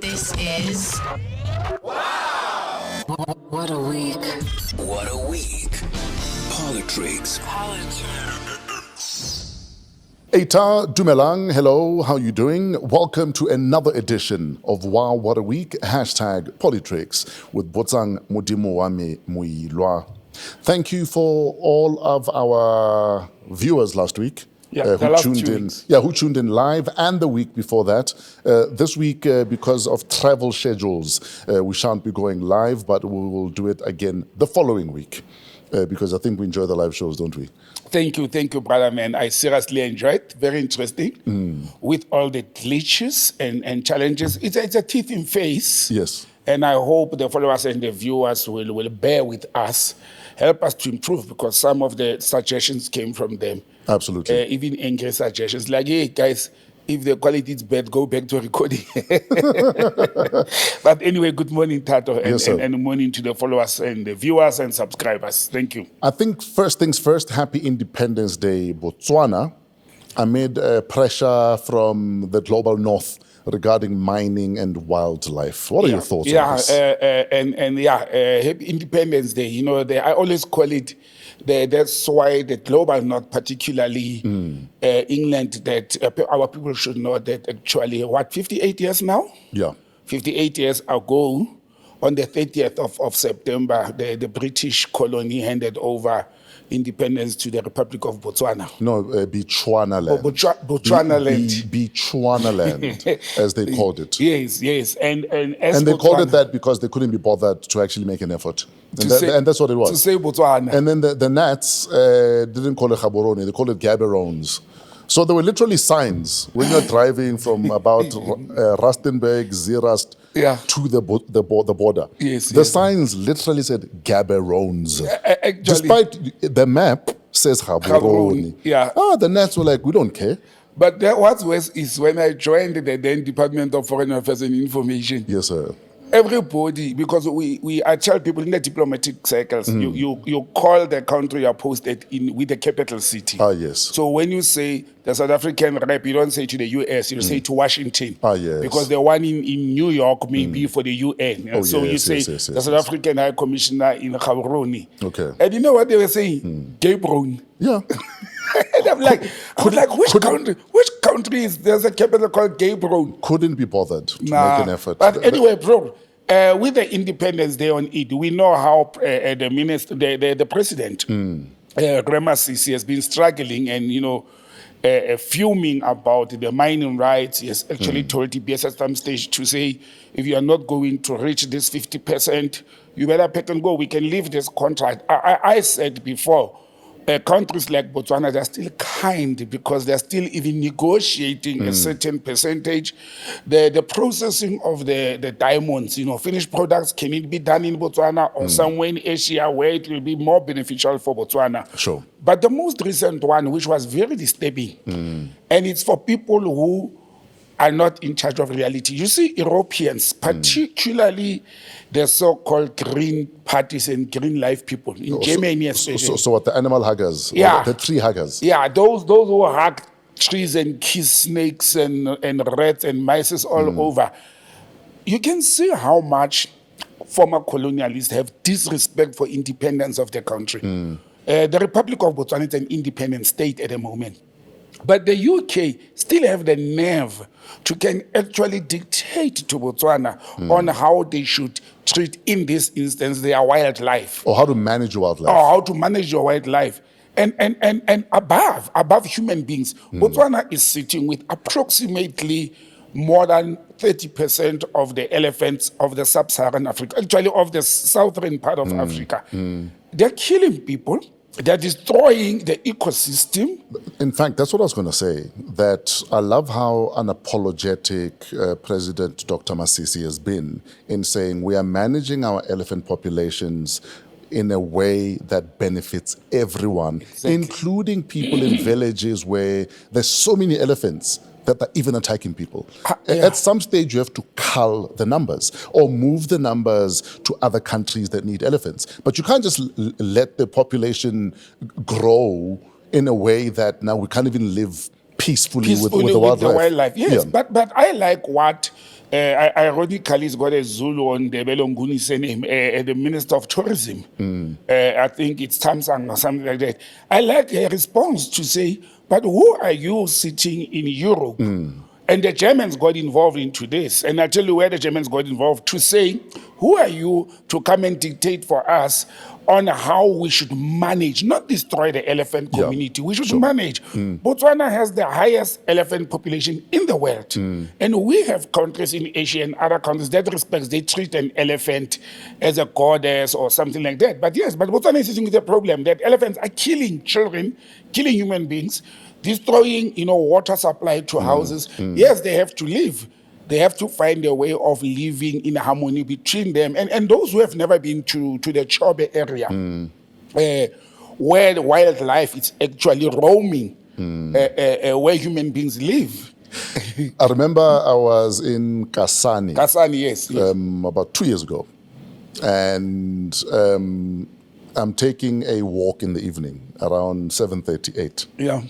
This is WAW. What a week. What a week. PoliTricks. Eita Dumelang, hello, how you doing? Welcome to another edition of WOW What a Week, hashtag PoliTricks with Botsang Modimowame Moiloa. Thank you for all of our viewers last week. Who tuned in live and the week before that. This week, because of travel schedules, we shan't be going live, but we will do it again the following week. Because I think we enjoy the live shows, don't we? Thank you, brother man. I seriously enjoyed. Very interesting. With all the glitches and challenges. It's a teeth in face. Yes. And I hope the followers and the viewers will bear with us, help us to improve, because some of the suggestions came from them. Absolutely. Even angry suggestions like, hey guys, if the quality is bad, go back to recording. But anyway, good morning, Tato, and good morning to the followers and the viewers and subscribers. Thank you. I think first things first, happy Independence Day, Botswana, amid pressure from the global north regarding mining and wildlife. What are your thoughts on this? Happy Independence Day. You know, I always call it, that's why the global north, particularly England, that our people should know that actually, 58 years now? Yeah. 58 years ago, on the 30th of September, the British colony handed over independence to the Republic of Botswana. No, Bechuanaland. Bechuanaland. Bechuanaland, as they called it. Yes. And they called it that because they couldn't be bothered to actually make an effort. And that's what it was. To say Botswana. And then the Nats didn't call it Gaborone, they called it Gaborons. So there were literally signs when you're driving from about Rustenburg, Zeerast, to the border. The signs literally said Gaborons. Despite the map says Gaborone. The Nats were like, we don't care. But what's worse is when I joined the then Department of Foreign Affairs and Information. Yes, sir. Everybody, because I tell people in the diplomatic circles, you call the country you're posted in with the capital city. Yes. So when you say the South African rep, you don't say to the US, you say to Washington. Yes. Because the one in New York may be for the UN. You say the South African High Commissioner in Gaborone. Okay. And you know what they were saying? Gaborone. Yeah. And I'm like, which country is there's a capital called Gaborone? Couldn't be bothered to make an effort. But anyway, bro, with the Independence Day on it, we know how the president, Ramasisi, has been struggling and fuming about the mining rights. He has actually told TBS at some stage to say, if you are not going to reach this 50%, you better pack and go. We can leave this contract. I said before, countries like Botswana, they're still kind because they're still even negotiating a certain percentage. The processing of the diamonds, finished products, can it be done in Botswana or somewhere in Asia where it will be more beneficial for Botswana? Sure. But the most recent one, which was very disturbing, and it's for people who are not in charge of reality. You see, Europeans, particularly the so-called green parties and green life people in Germany especially. So what, the animal huggers? Yeah. The tree huggers? Yeah, those who hug trees and kiss snakes and rats and mice all over. You can see how much former colonialists have disrespect for independence of the country. The Republic of Botswana is an independent state at the moment. But the UK still have the nerve to can actually dictate to Botswana on how they should treat, in this instance, their wildlife. Or how to manage wildlife. Or how to manage your wildlife. And above human beings, Botswana is sitting with approximately more than 30% of the elephants of the sub-Saharan Africa, actually of the southern part of Africa. They're killing people. They're destroying the ecosystem. In fact, that's what I was going to say, that I love how unapologetic President Dr. Masisi has been in saying we are managing our elephant populations in a way that benefits everyone, including people in villages where there's so many elephants that are even attacking people. At some stage, you have to cull the numbers or move the numbers to other countries that need elephants. But you can't just let the population grow in a way that now we can't even live peacefully with the wildlife. Yes, but I like what ironically is got a Zulu on the Belonguni name, the Minister of Tourism. I think it's Tamsang or something like that. I like her response to say, but who are you sitting in Europe? And the Germans got involved into this. And I tell you where the Germans got involved, to say, who are you to come and dictate for us on how we should manage, not destroy the elephant community. We should manage. Botswana has the highest elephant population in the world. And we have countries in Asia and other countries that respect, they treat an elephant as a goddess or something like that. But yes, but Botswana is facing the problem that elephants are killing children, killing human beings, destroying, water supply to houses. Yes, they have to live. They have to find a way of living in harmony between them. And those who have never been to the Chobe area, where the wildlife is actually roaming, where human beings live. I remember I was in Kasane. Kasane, yes. About 2 years ago. And I'm taking a walk in the evening around 7:38. Yeah.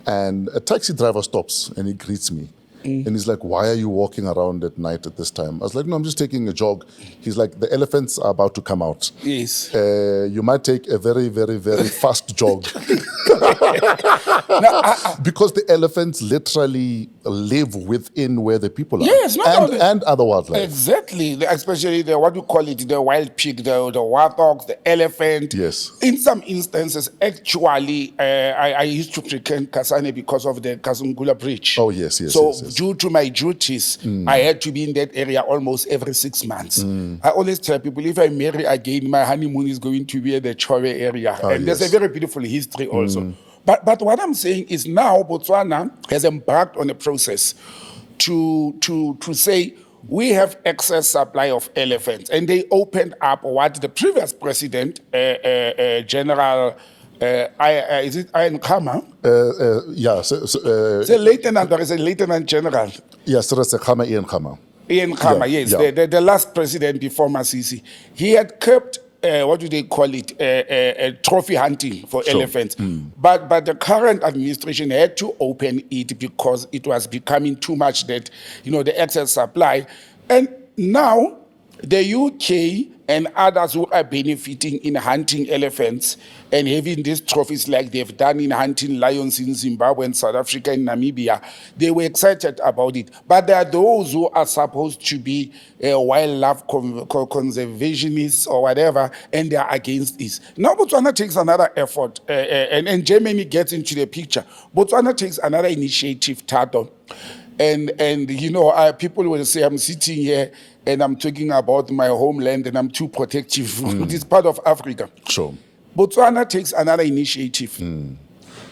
And a taxi driver stops and he greets me. And he's like, why are you walking around at night at this time? I was like, no, I'm just taking a jog. He's like, the elephants are about to come out. Yes. You might take a very, very, very fast jog. Because the elephants literally live within where the people are. Yes, and other wildlife. Exactly. Especially what we call it, the wild pig, the warthogs, the elephant. Yes. In some instances, actually, I used to frequent Kasane because of the Kasungula Bridge. Oh, yes. So due to my duties, I had to be in that area almost every 6 months. I always tell people, if I marry again, my honeymoon is going to be at the Chobe area. And there's a very beautiful history also. But what I'm saying is now Botswana has embarked on a process to say we have excess supply of elephants. And they opened up what the previous president, General... is it Ian Khama? Yeah. It's a lieutenant, or is a lieutenant general? Yes, it's Ian Khama. Ian Khama, yes. Yeah. The last president before Masisi. He had kept, what do they call it, trophy hunting for elephants. But the current administration had to open it because it was becoming too much that, the excess supply. And now the UK and others who are benefiting in hunting elephants and having these trophies like they've done in hunting lions in Zimbabwe and South Africa and Namibia, they were excited about it. But there are those who are supposed to be wildlife conservationists or whatever, and they are against this. Now Botswana takes another effort, and Germany gets into the picture. Botswana takes another initiative, Tato. And people will say, I'm sitting here and I'm talking about my homeland and I'm too protective. This part of Africa. Sure. Botswana takes another initiative.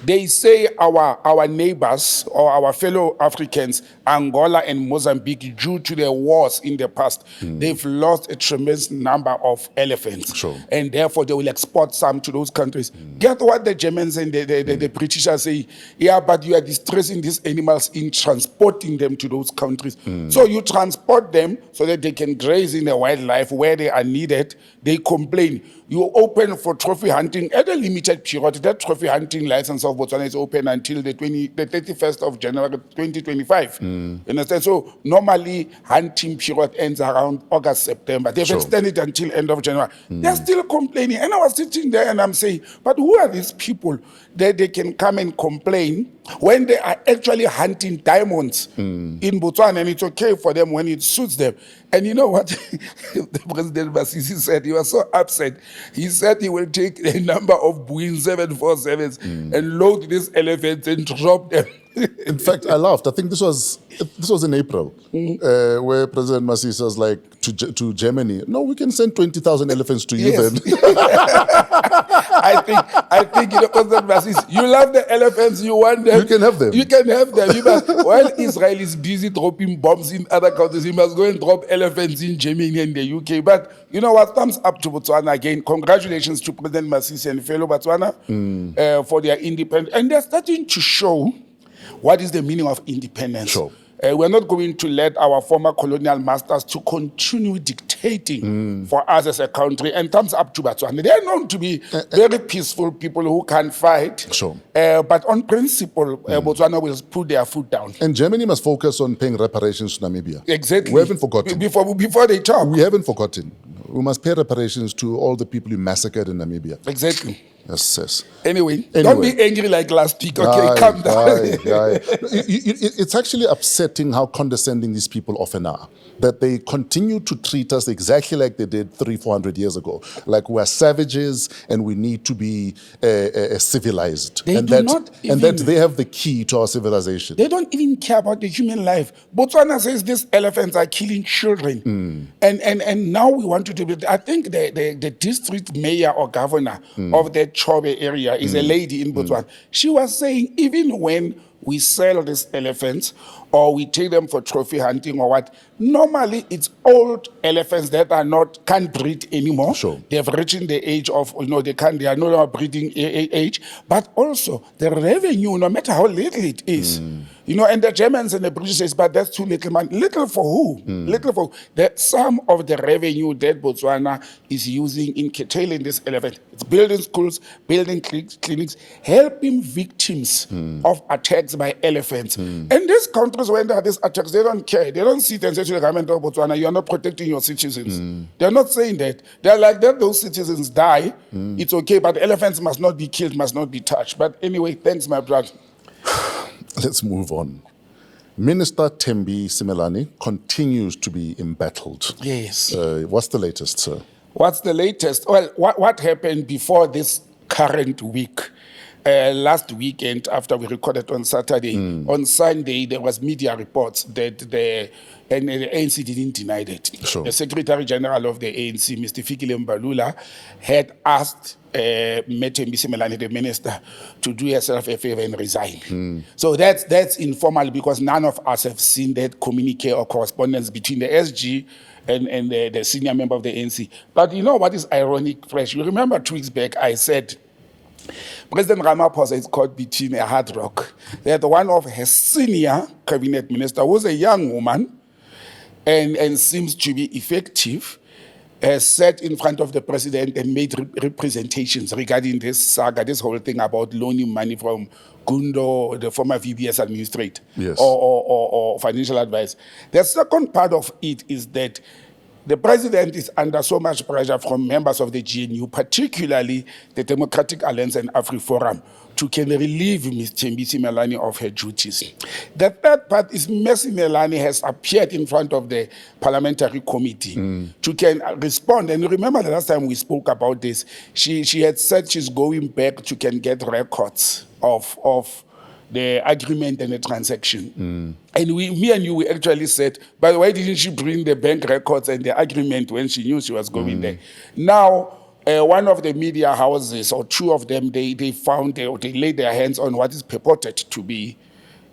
They say our neighbors or our fellow Africans, Angola and Mozambique, due to their wars in the past, they've lost a tremendous number of elephants. Sure. And therefore they will export some to those countries. Get what the Germans and the British are saying? Yeah, but you are distressing these animals in transporting them to those countries. So you transport them so that they can graze in the wildlife where they are needed. They complain. You open for trophy hunting at a limited period. That trophy hunting license of Botswana is open until the 31st of January 2025. You understand? So normally hunting period ends around August, September. They've extended until end of January. They're still complaining. And I was sitting there and I'm saying, but who are these people that they can come and complain when they are actually hunting diamonds in Botswana, and it's okay for them when it suits them? And you know what the President Masisi said? He was so upset. He said he will take a number of Boeing 747s and load these elephants and drop them. In fact, I laughed. I think this was in April, where President Masisi was like to Germany, no, we can send 20,000 elephants to you then. I think President Masisi, you love the elephants, you want them. You can have them. You can have them. While Israel is busy dropping bombs in other countries, he must go and drop elephants in Germany and the UK. But you know what? Thumbs up to Botswana again. Congratulations to President Masisi and fellow Botswana for their independence. And they're starting to show what is the meaning of independence. Sure. We're not going to let our former colonial masters to continue dictating for us as a country. And thumbs up to Botswana. They are known to be very peaceful people who can fight. Sure. But on principle, Botswana will put their foot down. And Germany must focus on paying reparations to Namibia. Exactly. We haven't forgotten. Before they talk. We haven't forgotten. We must pay reparations to all the people you massacred in Namibia. Exactly. Yes. Anyway, don't be angry like last week. Okay, calm down. It's actually upsetting how condescending these people often are. That they continue to treat us exactly like they did 300-400 years ago. Like we're savages and we need to be civilized. And that they have the key to our civilization. They don't even care about the human life. Botswana says these elephants are killing children. And now we want to do it. I think the district mayor or governor of the Chobe area is a lady in Botswana. She was saying even when we sell these elephants or we take them for trophy hunting or what, normally it's old elephants that can't breed anymore. Sure. They have reached the age of, they are no longer breeding age, but also the revenue, no matter how little it is, and the Germans and the British says, but that's too little, man. Little for who? Little for who? Some of the revenue that Botswana is using in curtailing this elephant, it's building schools, building clinics, helping victims of attacks by elephants. And these countries, when there are these attacks, they don't care. They don't sit and say to the government of Botswana, you're not protecting your citizens. They're not saying that. They're like, that those citizens die, it's okay, but elephants must not be killed, must not be touched. But anyway, thanks, my brother. Let's move on. Minister Thembi Simelane continues to be embattled. Yes. What's the latest, sir? What's the latest? Well, what happened before this current week? Last weekend, after we recorded on Saturday, on Sunday, there was media reports that the ANC didn't deny it. Sure. The Secretary General of the ANC, Mr. Fikile Mbalula, had asked Thembi Simelane, the minister, to do herself a favor and resign. So that's informal because none of us have seen that communique or correspondence between the SG and the senior member of the ANC. But you know what is ironic, Fresh? You remember 2 weeks back I said, President Ramaphosa is caught between a hard rock. That one of her senior cabinet minister was a young woman and seems to be effective, sat in front of the president and made representations regarding this saga, this whole thing about loaning money from Gundo, the former VBS administrator, yes, or financial advice. The second part of it is that the president is under so much pressure from members of the GNU, particularly the Democratic Alliance and AfriForum, to can relieve Ms. Thembi Simelane of her duties. The third part is Ms. Simelane has appeared in front of the parliamentary committee to can respond. And remember the last time we spoke about this, she had said she's going back to can get records of the agreement and the transaction. And me and you, we actually said, by the way, didn't she bring the bank records and the agreement when she knew she was going there? Now, one of the media houses, or two of them, they laid their hands on what is purported to be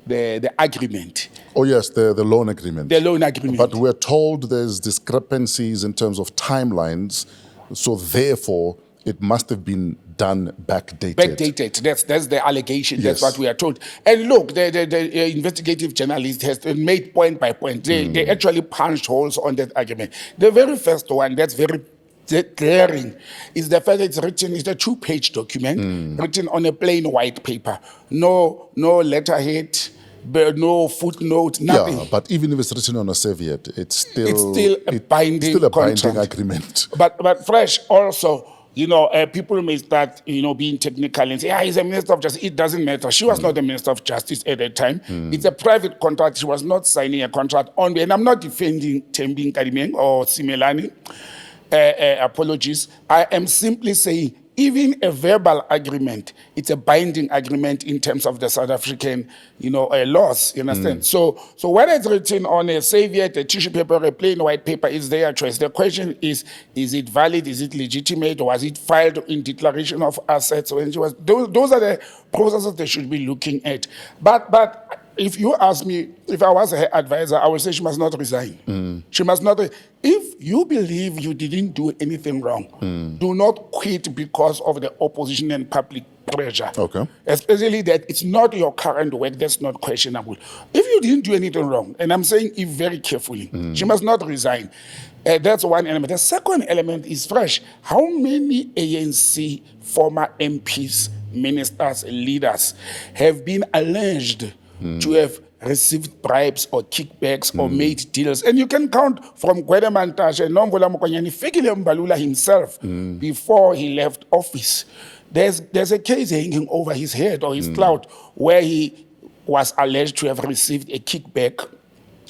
the agreement. Oh, yes, the loan agreement. The loan agreement. But we're told there's discrepancies in terms of timelines, so therefore it must have been done backdated. Backdated. That's the allegation. Yes. That's what we are told. And look, the investigative journalist has made point by point. They actually punched holes on that argument. The very first one, that's very glaring, is the fact that it's written, it's a 2-page document written on a plain white paper. No letterhead, no footnote, nothing. Yeah, but even if it's written on a serviette, it's still a binding agreement. But Fresh also, people may start, being technical and say, he's a minister of justice. It doesn't matter. She was not the minister of justice at that time. It's a private contract. She was not signing a contract on, and I'm not defending Thembi or Simelane. Apologies. I am simply saying, even a verbal agreement, it's a binding agreement in terms of the South African, laws. You understand? So whether it's written on a serviette, a tissue paper, a plain white paper, it's their choice. The question is it valid? Is it legitimate? Or was it filed in declaration of assets? When she was, those are the processes they should be looking at. But if you ask me, if I was her advisor, I would say she must not resign. She must not. If you believe you didn't do anything wrong, do not quit because of the opposition and public pressure. Okay. Especially that it's not your current work that's not questionable. If you didn't do anything wrong, and I'm saying if very carefully, she must not resign. That's one element. The second element is fresh. How many ANC former MPs, ministers, leaders have been alleged to have received bribes or kickbacks or made deals? And you can count from Gwede Mantashe, Nomvula Mokonyane, Fikile Mbalula himself before he left office. There's a case hanging over his head or his clout where he was alleged to have received a kickback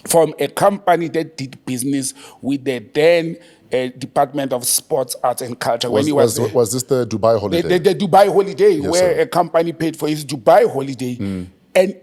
from a company that did business with the then Department of Sports, Arts and Culture. Was this the Dubai holiday? The Dubai holiday, Yes, where sir. a company paid for his Dubai holiday. And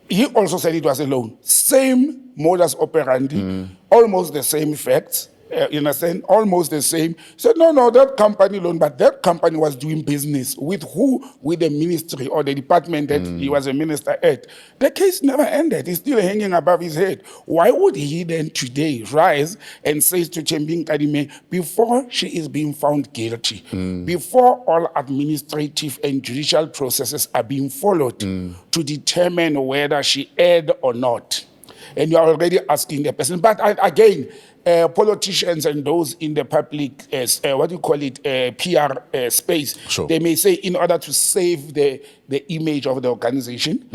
he also said it was a loan. Same modus operandi, almost the same facts. You understand? Almost the same. He said, no, that company loan, but that company was doing business with who? With the ministry or the department that he was a minister at. The case never ended. It's still hanging above his head. Why would he then today rise and say to Chembing Kadime, before she is being found guilty, before all administrative and judicial processes are being followed to determine whether she erred or not? And you are already asking the person. But again, politicians and those in the public, PR space, Sure. they may say in order to save the image of the organization.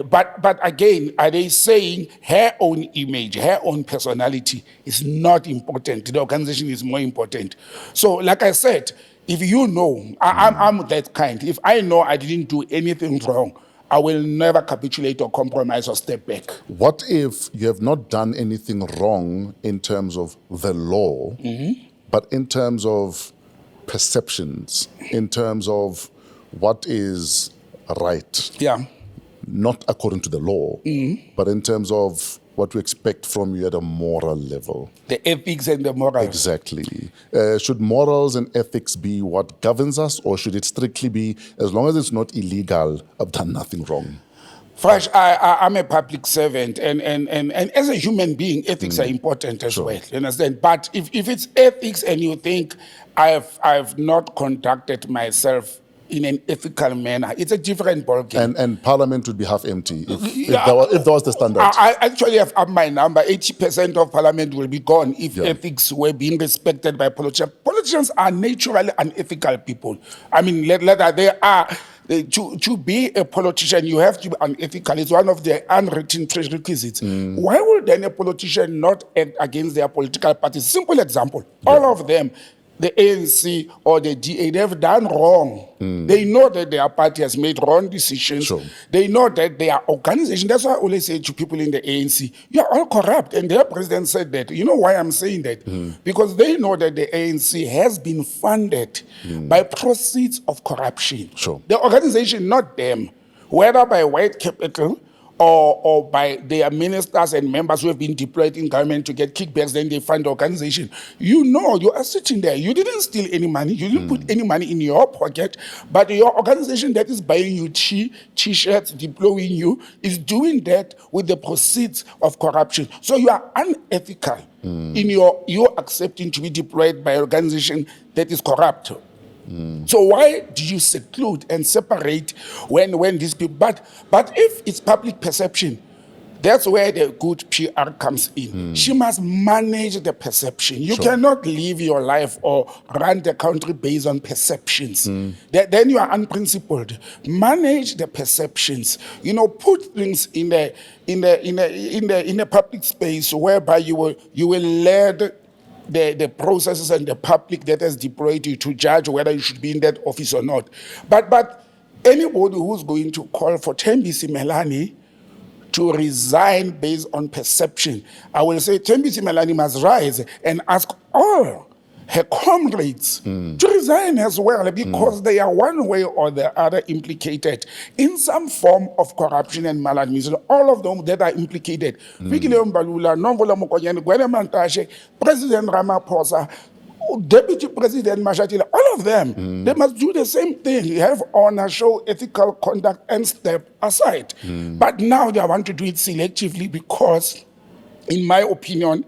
But again, are they saying her own image, her own personality is not important? The organization is more important. So, like I said, if you know, I'm that kind. If I know I didn't do anything wrong, I will never capitulate or compromise or step back. What if you have not done anything wrong in terms of the law, but in terms of perceptions, in terms of what is right, Yeah. not according to the law, but in terms of what we expect from you at a moral level? The ethics and the morals. Exactly. Should morals and ethics be what governs us, or should it strictly be, as long as it's not illegal, I've done nothing wrong? Fresh, I'm a public servant, and as a human being, ethics are important as well. You understand? But if it's ethics and you think I've not conducted myself in an ethical manner, it's a different ballgame. And Parliament would be half empty if that was the standard. I actually have up my number. 80% of Parliament will be gone if ethics were being respected by politicians. Politicians are naturally unethical people. I mean, to be a politician, you have to be unethical. It's one of the unwritten prerequisites. Why would then a politician not act against their political parties? Simple example. All of them, the ANC or the DA, they've done wrong. They know that their party has made wrong decisions. Sure. They know that their organization, that's why I always say to people in the ANC, you're all corrupt. And their president said that. You know why I'm saying that? Because they know that the ANC has been funded by proceeds of corruption. Sure. The organization, not them, whether by white capital or by their ministers and members who have been deployed in government to get kickbacks, then they fund the organization. You know, you are sitting there. You didn't steal any money. You didn't put any money in your pocket. But your organization that is buying you T-shirts, deploying you, is doing that with the proceeds of corruption. So you are unethical in your accepting to be deployed by an organization that is corrupt. So why do you seclude and separate when these people? But if it's public perception, that's where the good PR comes in. She must manage the perception. You cannot live your life or run the country based on perceptions. Then you are unprincipled. Manage the perceptions. You know, put things in a public space whereby you will lead the processes and the public that has deployed you to judge whether you should be in that office or not. But anybody who's going to call for Thembisi Melani to resign based on perception, I will say Thembisi Melani must rise and ask all her comrades to resign as well, because they are one way or the other implicated in some form of corruption and maladministration. All of them that are implicated. Fikile Mbalula, Nomvula Mokonyane, Gwede Mantashe, President Ramaphosa, Deputy President Mashatile, all of them, they must do the same thing. Have honor, show ethical conduct, and step aside. But now they want to do it selectively because, in my opinion,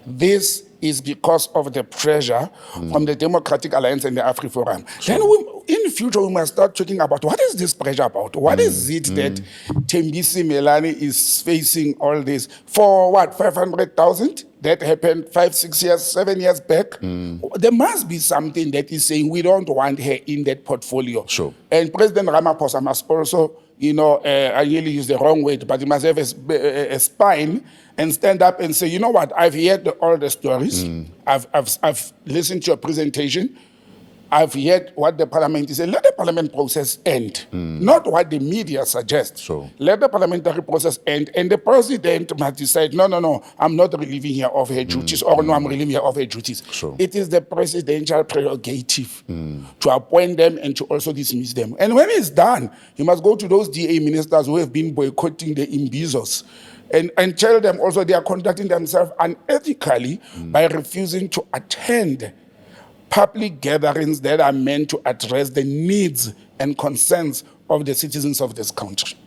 this is because of the pressure from the Democratic Alliance and the AfriForum. Then in future we must start talking about what is this pressure about? What is it that Thembisi Melani is facing all this for? What, 500,000? That happened 5, 6 years, 7 years back. There must be something that is saying we don't want her in that portfolio. Sure. And President Ramaphosa must also, I really use the wrong word, but he must have a spine and stand up and say, you know what, I've heard all the stories. I've listened to your presentation. I've heard what the parliament is saying. Let the parliament process end, not what the media suggests. Sure. Let the parliamentary process end, and the president must decide, no, I'm not relieving her of her duties, or no, I'm relieving her of her duties. Sure. It is the presidential prerogative to appoint them and to also dismiss them. And when it's done, he must go to those DA ministers who have been boycotting the imbizos and tell them also they are conducting themselves unethically by refusing to attend public gatherings that are meant to address the needs and concerns of the citizens of this country.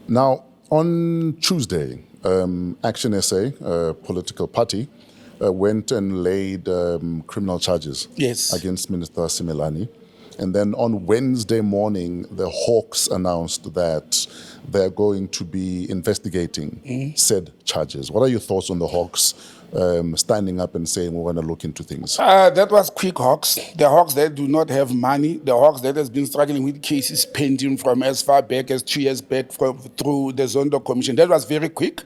Now, on Tuesday, Action SA, a political party, went and laid criminal charges against Minister Simelane. And then on Wednesday morning, the Hawks announced that they're going to be investigating said charges. What are your thoughts on the Hawks standing up and saying we're going to look into things? That was quick Hawks. The Hawks that do not have money. The Hawks that has been struggling with cases pending from as far back as 2 years back through the Zondo Commission. That was very quick.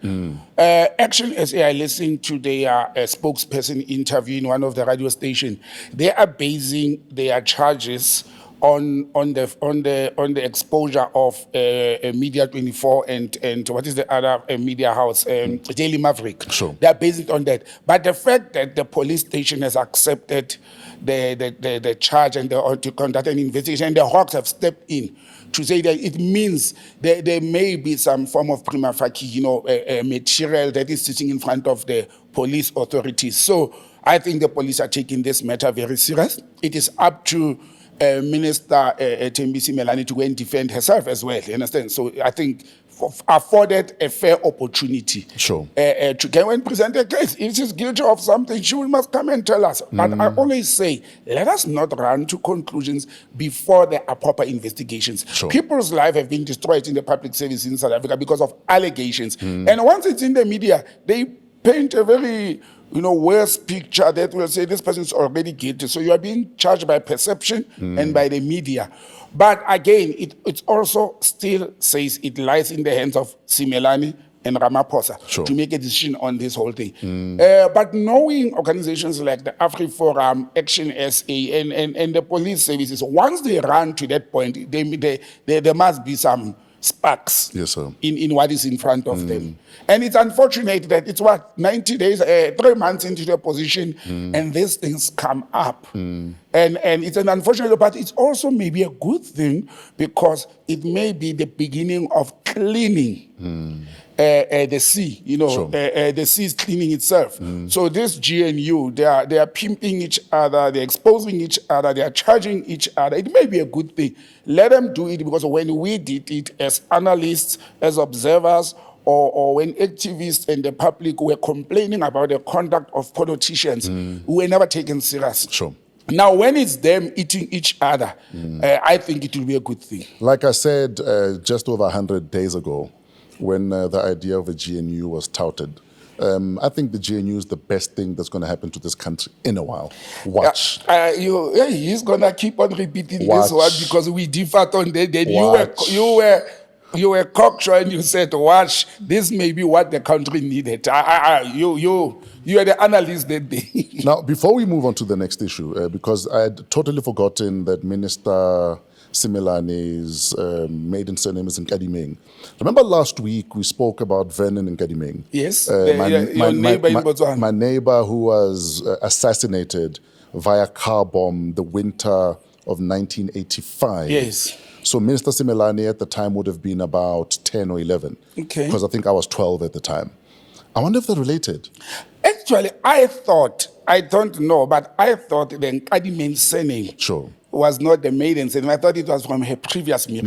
Action SA, I listened to their spokesperson interview in one of the radio stations. They are basing their charges on the exposure of Media 24 and what is the other media house, Daily Maverick. Sure. They are based it on that. But the fact that the police station has accepted the charge and to conduct an investigation, and the Hawks have stepped in to say that it means there may be some form of prima facie, material that is sitting in front of the police authorities. So I think the police are taking this matter very serious. It is up to Minister Thembisi Melani to go and defend herself as well, you understand? So I think afforded a fair opportunity to go and present a case. If she's guilty of something, she must come and tell us. But I always say, let us not run to conclusions before there are proper investigations. People's lives have been destroyed in the public service in South Africa because of allegations. And once it's in the media, they paint a very worse picture that will say this person is already guilty. So you are being charged by perception and by the media. But again, it also still says it lies in the hands of Simelane and Ramaphosa to make a decision on this whole thing. But knowing organizations like the AfriForum, Action SA, and the police services, once they run to that point, there must be some sparks in what is in front of them. And it's unfortunate that it's 90 days, 3 months into the position, and these things come up. And it's an unfortunate, but it's also maybe a good thing because it may be the beginning of cleaning the sea. The sea is cleaning itself. So this GNU, they are pimping each other, they're exposing each other, they are charging each other. It may be a good thing. Let them do it, because when we did it as analysts, as observers, or when activists and the public were complaining about the conduct of politicians, we were never taken serious. Now, when it's them eating each other, I think it will be a good thing. Like I said just over 100 days ago, when the idea of a GNU was touted, I think the GNU is the best thing that's going to happen to this country in a while. Watch. He's going to keep on repeating this one because we differed on that. Then you were cocksure and you said, watch, this may be what the country needed. You are the analyst that day. Now, before we move on to the next issue, because I had totally forgotten that Minister Simelane's maiden surname is Nkadimeng. Remember last week we spoke about Vernon Nkadimeng? Yes, your neighbor in Botswana. My neighbor who was assassinated via car bomb the winter of 1985. Yes. So Minister Simelane at the time would have been about 10 or 11. Okay. Because I think I was 12 at the time. I wonder if they're related. Actually, I don't know, but I thought the Nkadimeng surname was not the maiden surname. I thought it was from her previous marriage.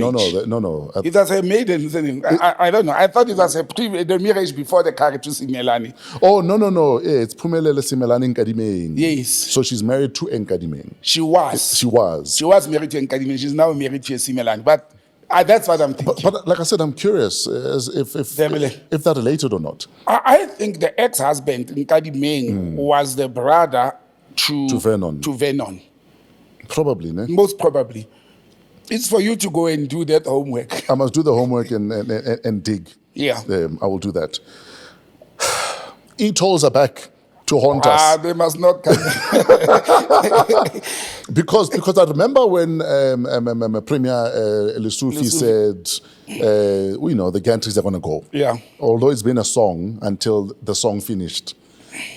No. It was her maiden surname. I don't know. I thought it was the marriage before the Karitu Simelani. Oh, no. Yeah, it's Phumelele Simelane Nkadimeng. Yes. So she's married to Nkadimeng. She was. She was married to Nkadimeng. She's now married to a Simelani. But that's what I'm thinking. But like I said, I'm curious as if they're related or not. I think the ex-husband, Nkadimeng, was the brother to Vernon. Probably, ne? Most probably. It's for you to go and do that homework. I must do the homework and dig. Yeah. I will do that. E-tolls are back to haunt us. They must not come. because I remember when Premier Lesotho said, the gantries are going to go. Yeah. Although it's been a song until the song finished.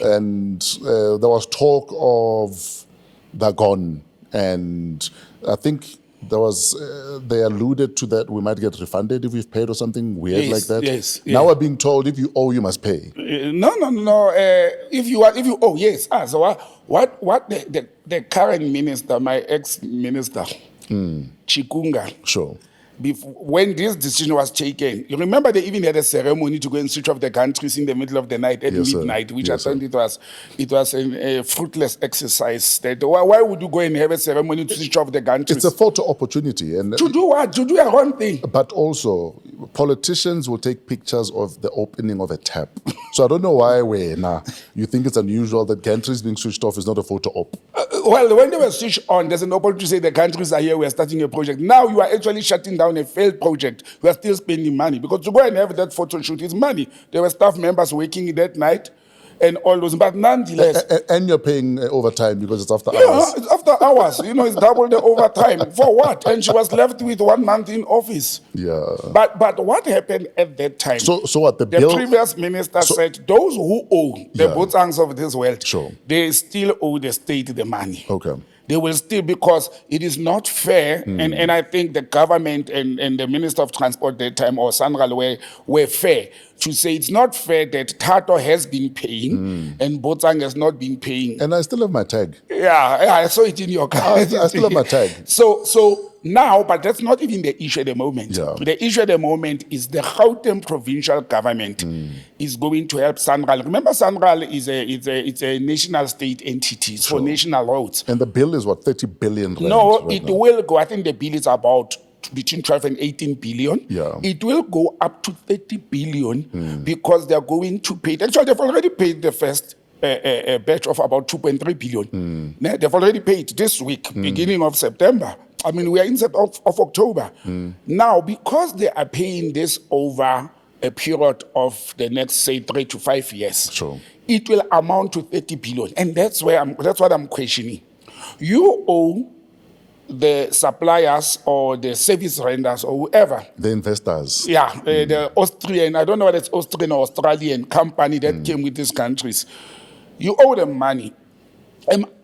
And there was talk of they're gone. And I think they alluded to that we might get refunded if we've paid or something weird like that. Yes. Now we're being told if you owe, you must pay. No. If you owe, yes. So what the current minister, my ex-minister, Chikunga, Sure. When this decision was taken, you remember they even had a ceremony to go and switch off the countries in the middle of the night at midnight, which I thought it was a fruitless exercise. That why would you go and have a ceremony to switch off the countries? It's a photo opportunity, and to do what? To do a wrong thing. But also, politicians will take pictures of the opening of a tap. So I don't know why you think it's unusual that countries being switched off is not a photo op. Well, when they were switched on, there's an opportunity to say the countries are here, we're starting a project. Now you are actually shutting down a failed project. We are still spending money. Because to go and have that photo shoot is money. There were staff members working that night and all those. But nonetheless. And you're paying overtime because it's after hours. Yeah, it's after hours. It's double the overtime. For what? And she was left with 1 month in office. Yeah. But what happened at that time? So what? The previous minister said those who owe the Botsangs of this world, sure, they still owe the state the money. Okay. They will still, because it is not fair, and I think the government and the Minister of Transport that time, or Sanral, were fair to say it's not fair that Tato has been paying and Botsang has not been paying. And I still have my tag. Yeah, I saw it in your car. I still have my tag. So now, but that's not even the issue at the moment. Yeah. The issue at the moment is the Gauteng provincial government is going to help Sanral. Remember, Sanral is a national state entity. It's for national roads. And the bill is what, 30 billion? No, it will go. I think the bill is about between 12 and 18 billion. Yeah. It will go up to 30 billion because they're going to pay. Actually, they've already paid the first batch of about 2.3 billion. They've already paid this week, beginning of September. I mean, we are in of October. Now, because they are paying this over a period of the next, say, 3 to 5 years, sure, it will amount to 30 billion. And that's what I'm questioning. You owe the suppliers or the service renders or whoever. The investors. Yeah, the Austrian, I don't know whether it's Austrian or Australian company that came with these countries. You owe them money.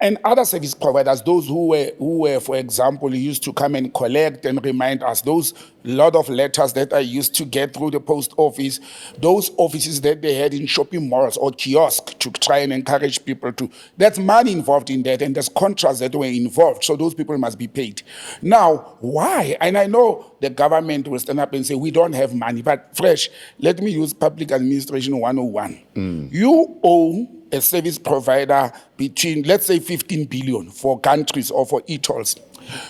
And other service providers, those who were, for example, used to come and collect and remind us, those lot of letters that I used to get through the post office, those offices that they had in shopping malls or kiosks to try and encourage people to, that's money involved in that, and there's contracts that were involved, so those people must be paid. Now, why? And I know the government will stand up and say, we don't have money, but Fresh, let me use Public Administration 101. You owe a service provider between, let's say, 15 billion for countries or for e-tolls.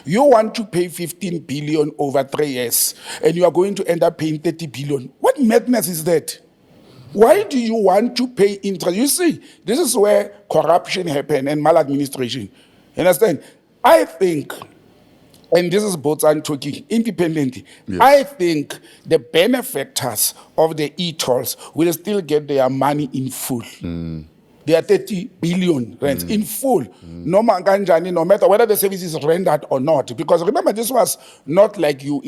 You want to pay 15 billion over 3 years, and you are going to end up paying 30 billion. What madness is that? Why do you want to pay interest? You see, this is where corruption happens and maladministration. You understand? I think, and this is Botsang talking independently, yes, I think the benefactors of the e-tolls will still get their money in full. They are 30 billion rents in full. No matter whether the service is rendered or not. Because remember, this was not like you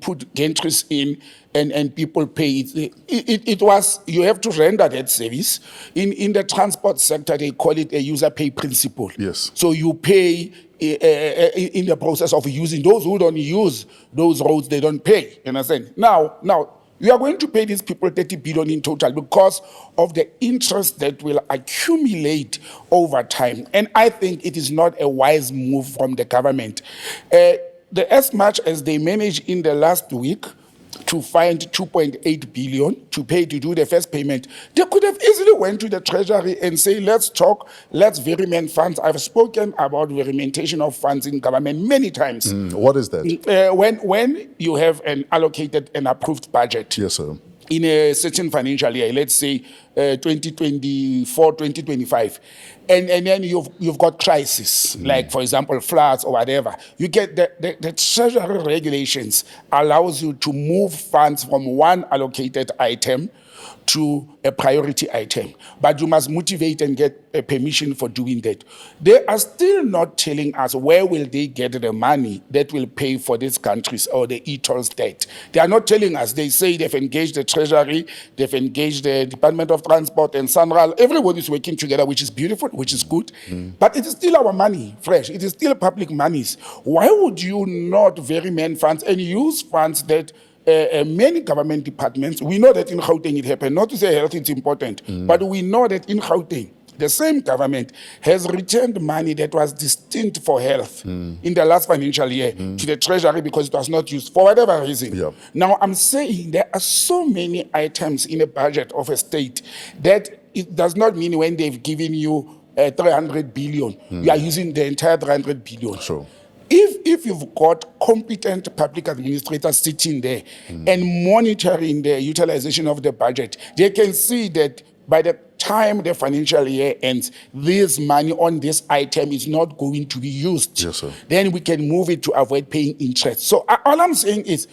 put gantries in and people pay. It was, you have to render that service. In the transport sector, they call it a user pay principle. Yes. So you pay in the process of using. Those who don't use those roads, they don't pay. You understand? Now, You are going to pay these people 30 billion in total because of the interest that will accumulate over time. And I think it is not a wise move from the government. As much as they managed in the last week to find 2.8 billion to pay to do the first payment, they could have easily went to the treasury and say, let's talk, let's veriment funds. I've spoken about verimentation of funds in government many times. What is that? When you have an allocated and approved budget, Yes, sir. in a certain financial year, let's say 2024, 2025, and then you've got crisis, like for example floods or whatever, you get the treasury regulations allows you to move funds from one allocated item to a priority item, but you must motivate and get a permission for doing that. They are still not telling us where will they get the money that will pay for these countries or the e-tolls debt. They are not telling us. They say they've engaged the Treasury, they've engaged the Department of Transport and Sanral. Everybody is working together, which is beautiful, which is good. But it is still our money, fresh. It is still public monies. Why would you not veriment funds and use funds that many government departments, we know that in Gauteng it happened, not to say health is important, but we know that in Gauteng, the same government has returned money that was destined for health in the last financial year to the treasury because it was not used for whatever reason. Yeah. Now, I'm saying there are so many items in a budget of a state that it does not mean when they've given you 300 billion, you are using the entire 300 billion. Sure. If you've got competent public administrators sitting there and monitoring the utilization of the budget, they can see that by the time the financial year ends, this money on this item is not going to be used. Yes, sir. Then we can move it to avoid paying interest. So all I'm saying is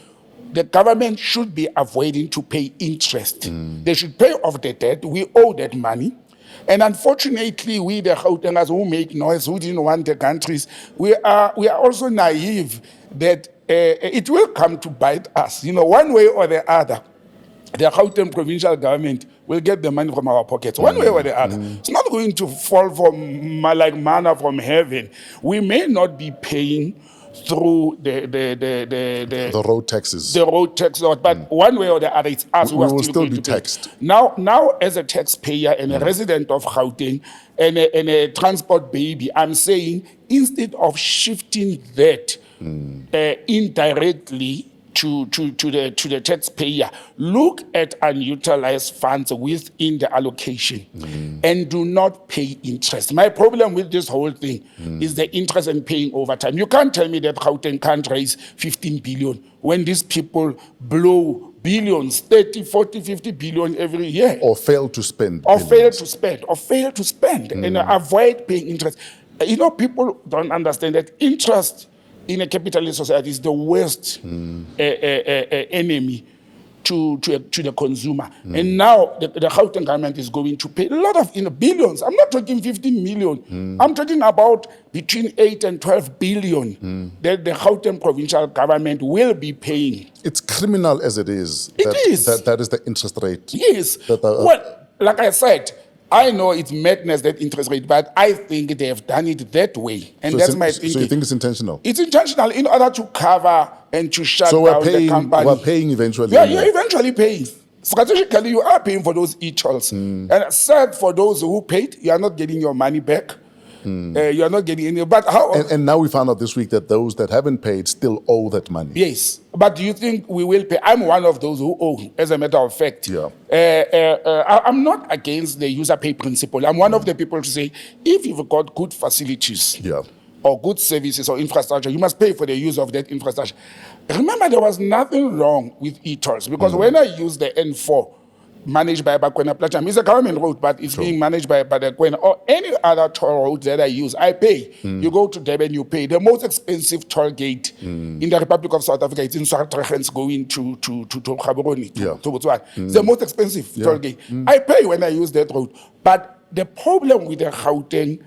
the government should be avoiding to pay interest. They should pay off the debt. We owe that money. And unfortunately, we, the Gautengers who make noise, who didn't want the countries, we are also naive that it will come to bite us. You know, one way or the other, the Gauteng provincial government will get the money from our pockets, one way or the other. It's not going to fall from like manna from heaven. We may not be paying through the road taxes. The road tax, but one way or the other, it's us who are will still still going be to pay. taxed. Now, as a taxpayer and a resident of Gauteng and a transport baby, I'm saying instead of shifting that indirectly to the taxpayer, look at unutilized funds within the allocation and do not pay interest. My problem with this whole thing is the interest and paying over time. You can't tell me that Gauteng can't raise 15 billion when these people blow billions, 30, 40, 50 billion every year. Or fail to spend. Or fail to spend and avoid paying interest. You know, people don't understand that interest in a capitalist society is the worst enemy to the consumer. And now the Gauteng government is going to pay a lot of billions. I'm not talking 15 million. I'm talking about between 8 and 12 billion that the Gauteng provincial government will be paying. It's criminal as it is. That is the interest rate. Yes. Well, like I said, I know it's madness, that interest rate, but I think they have done it that way. And So that's it's- my thinking. So you think it's intentional? It's intentional in order to cover and to shut So down the company. we're paying eventually. Yeah, you're eventually paying. Strategically, you are paying for those e-tolls. And sad for those who paid, you are not getting your money back. You are not getting any. But how? And now we found out this week that those that haven't paid still owe that money. Yes, but do you think we will pay? I'm one of those who owe, as a matter of fact. Yeah. I'm not against the user pay principle. I'm one of the people to say, if you've got good facilities, Yeah. or good services or infrastructure, you must pay for the use of that infrastructure. Remember, there was nothing wrong with e-tolls because when I use the N4 managed by Bakwena Platinum, it's a government road, but it's being managed by the Kwena or any other toll road that I use, I pay. You go to Durban, you pay. The most expensive toll gate in the Republic of South Africa, it's in Swartregens going to Gaborone, to Botswana. It's the most expensive toll gate. I pay when I use that road. But the problem with the Gauteng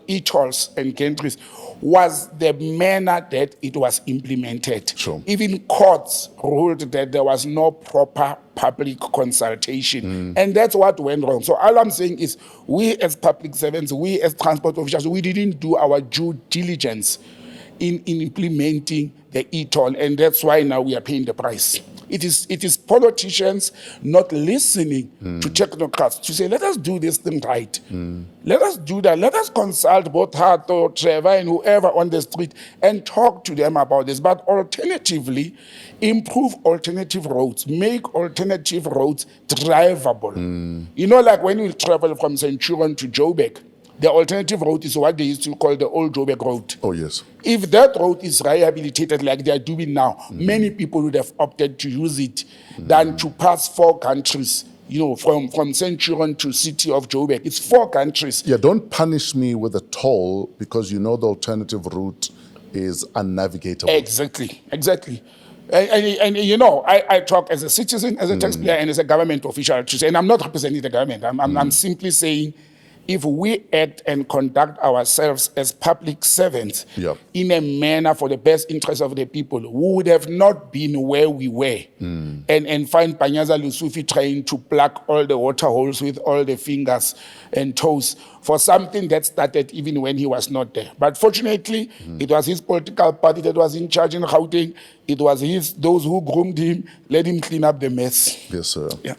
e-tolls and gantries was the manner that it was implemented. Sure. Even courts ruled that there was no proper public consultation. And that's what went wrong. So all I'm saying is we as public servants, we as transport officials, we didn't do our due diligence in implementing the e-toll. And that's why now we are paying the price. It is politicians not listening to technocrats to say, let us do this thing right. Let us do that. Let us consult both Hato, Trevor, and whoever on the street and talk to them about this. But alternatively, improve alternative roads, make alternative roads drivable. You know, like when you travel from Centurion to Joburg, the alternative road is what they used to call the old Joburg Road. Oh, yes. If that road is rehabilitated like they are doing now, many people would have opted to use it than to pass 4 countries, you know, from Centurion to city of Joburg. It's 4 countries. Yeah, don't punish me with a toll because you know the alternative route is unnavigatable. Exactly. And you know, I talk as a citizen, as a taxpayer, and as a government official, and I'm not representing the government. I'm simply saying, if we act and conduct ourselves as public servants in a manner for the best interest of the people, we would have not been where we were and find Panyaza Lusufi trying to plug all the water holes with all the fingers and toes for something that started even when he was not there. But fortunately, it was his political party that was in charge in Gauteng. It was those who groomed him, let him clean up the mess. Yes, sir. Yeah.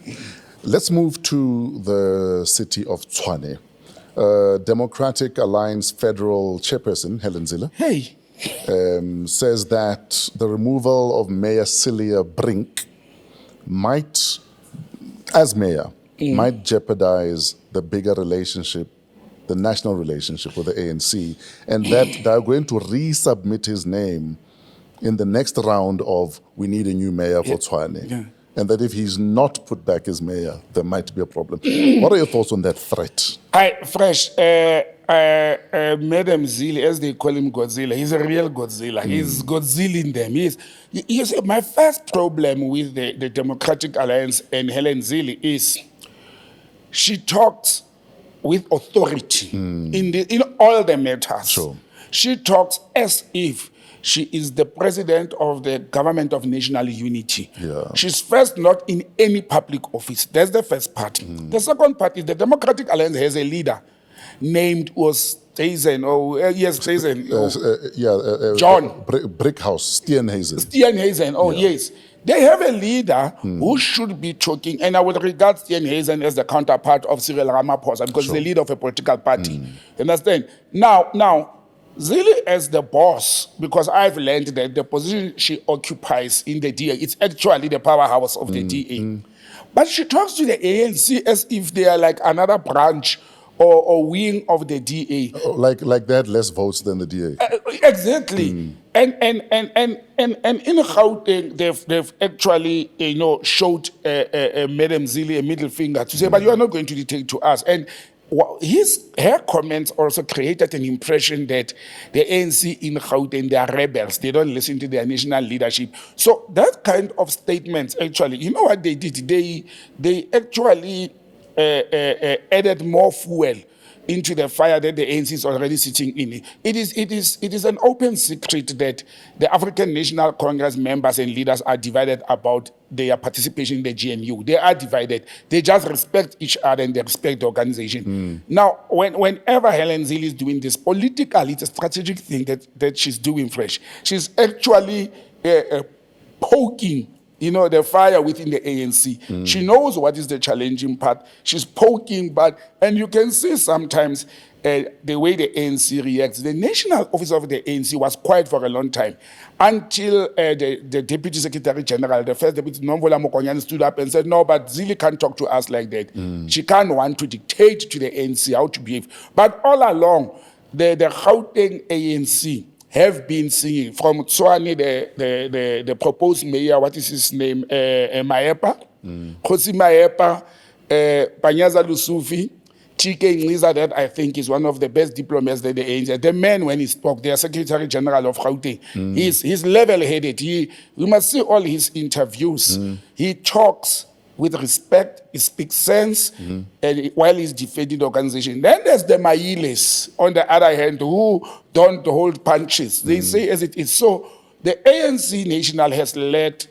Let's move to the city of Tshwane. Democratic Alliance Federal Chairperson, Helen Zille, says that the removal of Mayor Celia Brink might, as mayor, might jeopardize the bigger relationship, the national relationship with the ANC, and that they're going to resubmit his name in the next round of we need a new mayor for Tshwane. Yeah. And that if he's not put back as mayor, there might be a problem. What are your thoughts on that threat? Fresh, Madam Zille, as they call him Godzilla, he's a real Godzilla. He's Godzilla in them. You see, my first problem with the Democratic Alliance and Helen Zille is she talks with authority in all the matters. Sure. She talks as if she is the president of the government of national unity. Yeah. She's first not in any public office. That's the first part. The second part is the Democratic Alliance has a leader named Jason. John. Brickhouse, Steenhuisen. Steenhuisen, yes. They have a leader who should be talking, and I would regard Steenhuisen as the counterpart of Cyril Ramaphosa because he's the leader of a political party. Understand? Now, Zille as the boss, because I've learned that the position she occupies in the DA, it's actually the powerhouse of the DA. But she talks to the ANC as if they are like another branch or wing of the DA. Like they had less votes than the DA. Exactly. And in Gauteng, they've actually showed Madam Zille a middle finger to say, but you are not going to dictate to us. And her comments also created an impression that the ANC in Gauteng, they are rebels. They don't listen to their national leadership. So that kind of statements, actually, you know what they did? They actually added more fuel into the fire that the ANC is already sitting in. It is an open secret that the African National Congress members and leaders are divided about their participation in the GNU. They are divided. They just respect each other and they respect the organization. Now, whenever Helen Zille is doing this, politically, it's a strategic thing that she's doing fresh. She's actually poking the fire within the ANC. She knows what is the challenging part. She's poking, and you can see sometimes the way the ANC reacts. The national office of the ANC was quiet for a long time until the Deputy Secretary General, the first Deputy Nomvola Mokonyane, stood up and said, no, but Zille can't talk to us like that. She can't want to dictate to the ANC how to behave. But all along, the Gauteng ANC have been singing from Tshwane, the proposed mayor, what is his name? Maepa, Khosi Maepa, Panyaza Lusufi, TK Ngiza, that I think is one of the best diplomats that the ANC. The man, when he spoke, their Secretary General of Gauteng, he's level-headed. We must see all his interviews. He talks with respect, he speaks sense, and while he's defending the organization. Then there's the Mailes, on the other hand, who don't hold punches. They say as it is. So the ANC National has led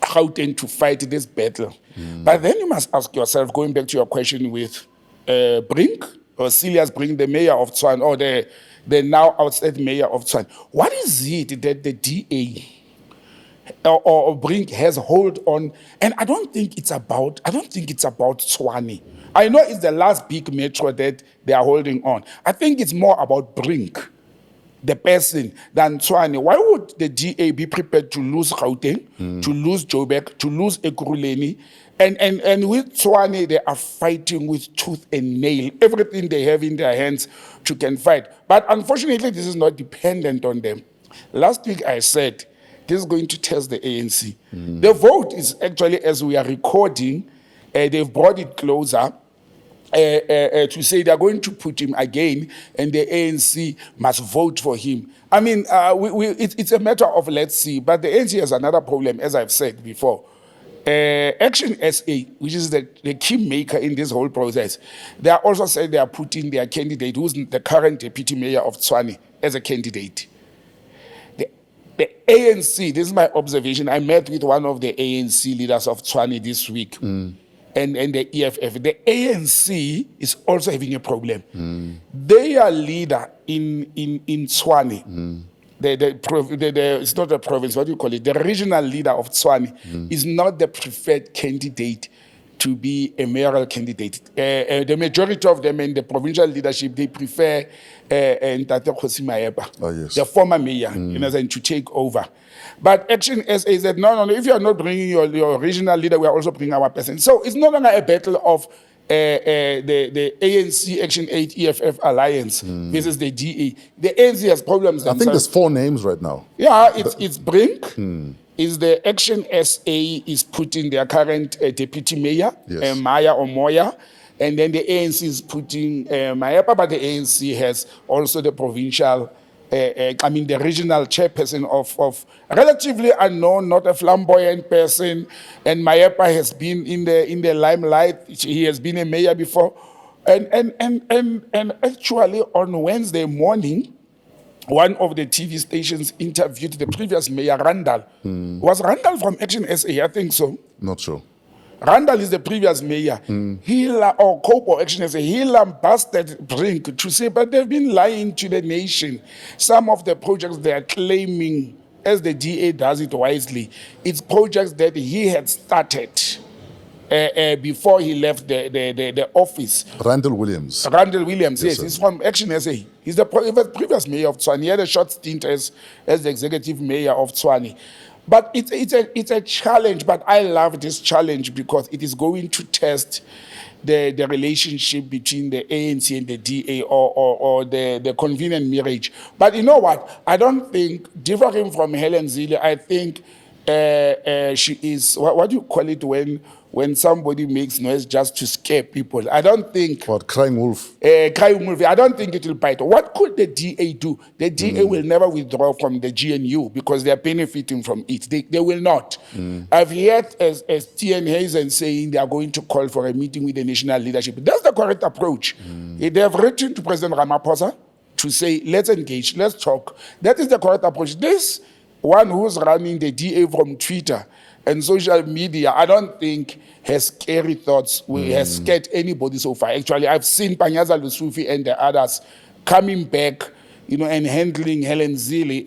Gauteng to fight this battle. But then you must ask yourself, going back to your question with Brink, or Celia's Brink, the mayor of Tshwane, or the now outside mayor of Tshwane, what is it that the DA or Brink has hold on, and I don't think it's about Tshwane. I know it's the last big metro that they are holding on. I think it's more about Brink, the person, than Tshwane. Why would the DA be prepared to lose Gauteng, to lose Joburg, to lose Ekurhuleni? And with Tshwane, they are fighting with tooth and nail, everything they have in their hands to can fight. But unfortunately, this is not dependent on them. Last week I said, this is going to test the ANC. The vote is actually, as we are recording, they've brought it closer to say they're going to put him again and the ANC must vote for him. I mean, it's a matter of let's see, but the ANC has another problem, as I've said before. Action SA, which is the key maker in this whole process, they are also saying they are putting their candidate, who's the current deputy mayor of Tshwane, as a candidate. The ANC, this is my observation. I met with one of the ANC leaders of Tshwane this week, and the EFF. The ANC is also having a problem. Their leader in Tshwane, it's not a province, what do you call it? The regional leader of Tshwane is not the preferred candidate to be a mayoral candidate. The majority of them in the provincial leadership, they prefer Ntate Kgosi Mahepa, the former mayor, to take over. But Action SA said, no, if you are not bringing your regional leader, we are also bringing our person. So it's no longer a battle of the ANC Action 8 EFF alliance versus the DA. The ANC has problems. I think there's 4 names right now. Yeah, it's Brink. Is the Action SA is putting their current deputy mayor, Maya or Moya, and then the ANC is putting Mahepa, but the ANC has also the provincial, the regional chairperson of relatively unknown, not a flamboyant person, and Mahepa has been in the limelight. He has been a mayor before, and actually on Wednesday morning, one of the TV stations interviewed the previous mayor, Randall. Was Randall from Action SA? I think so. Not sure. Randall is the previous mayor. Or Cope Action SA. He lambasted Brink to say, but they've been lying to the nation. Some of the projects they are claiming, as the DA does it wisely, it's projects that he had started before he left the office. Randall Williams, yes, he's from Action SA. He's the previous mayor of Tshwane. He had a short stint as the executive mayor of Tshwane. But it's a challenge, but I love this challenge because it is going to test the relationship between the ANC and the DA or the convenient marriage. But you know what? I don't think, differing from Helen Zille, I think she is, what do you call it when somebody makes noise just to scare people? I don't think... What, crying wolf? Crying wolf. I don't think it will bite. What could the DA do? The DA will never withdraw from the GNU because they are benefiting from it. They will not. I've heard as T.N. Hazen saying they are going to call for a meeting with the national leadership. That's the correct approach. They have written to President Ramaphosa to say, let's engage, let's talk. That is the correct approach. This one who's running the DA from Twitter and social media, I don't think has scary thoughts, has scared anybody so far. Actually, I've seen Panyaza Lusufi and the others coming back, and handling Helen Zille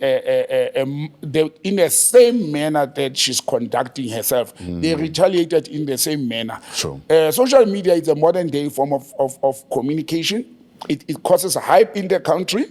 in the same manner that she's conducting herself. They retaliated in the same manner. Sure. Social media is a modern day form of communication. It causes hype in the country.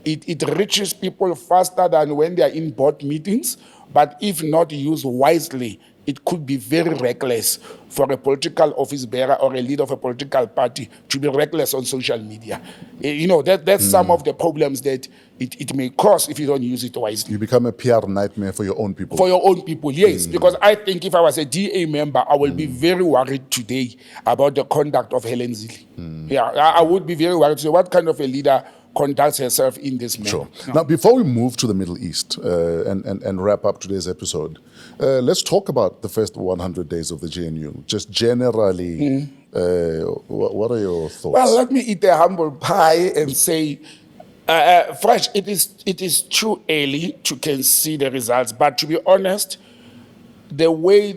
It reaches people faster than when they are in board meetings. But if not used wisely, it could be very reckless for a political office bearer or a leader of a political party to be reckless on social media. That's some of the problems that it may cause if you don't use it wisely. You become a PR nightmare for your own people. For your own people, yes. Because I think if I was a DA member, I will be very worried today about the conduct of Helen Zille. Yeah, I would be very worried to say, what kind of a leader conducts herself in this manner? Sure. Now, before we move to the Middle East and wrap up today's episode, let's talk about the first 100 days of the GNU. Just generally, what are your thoughts? Well, let me eat a humble pie and say, Fresh, it is too early to can see the results. But to be honest, the way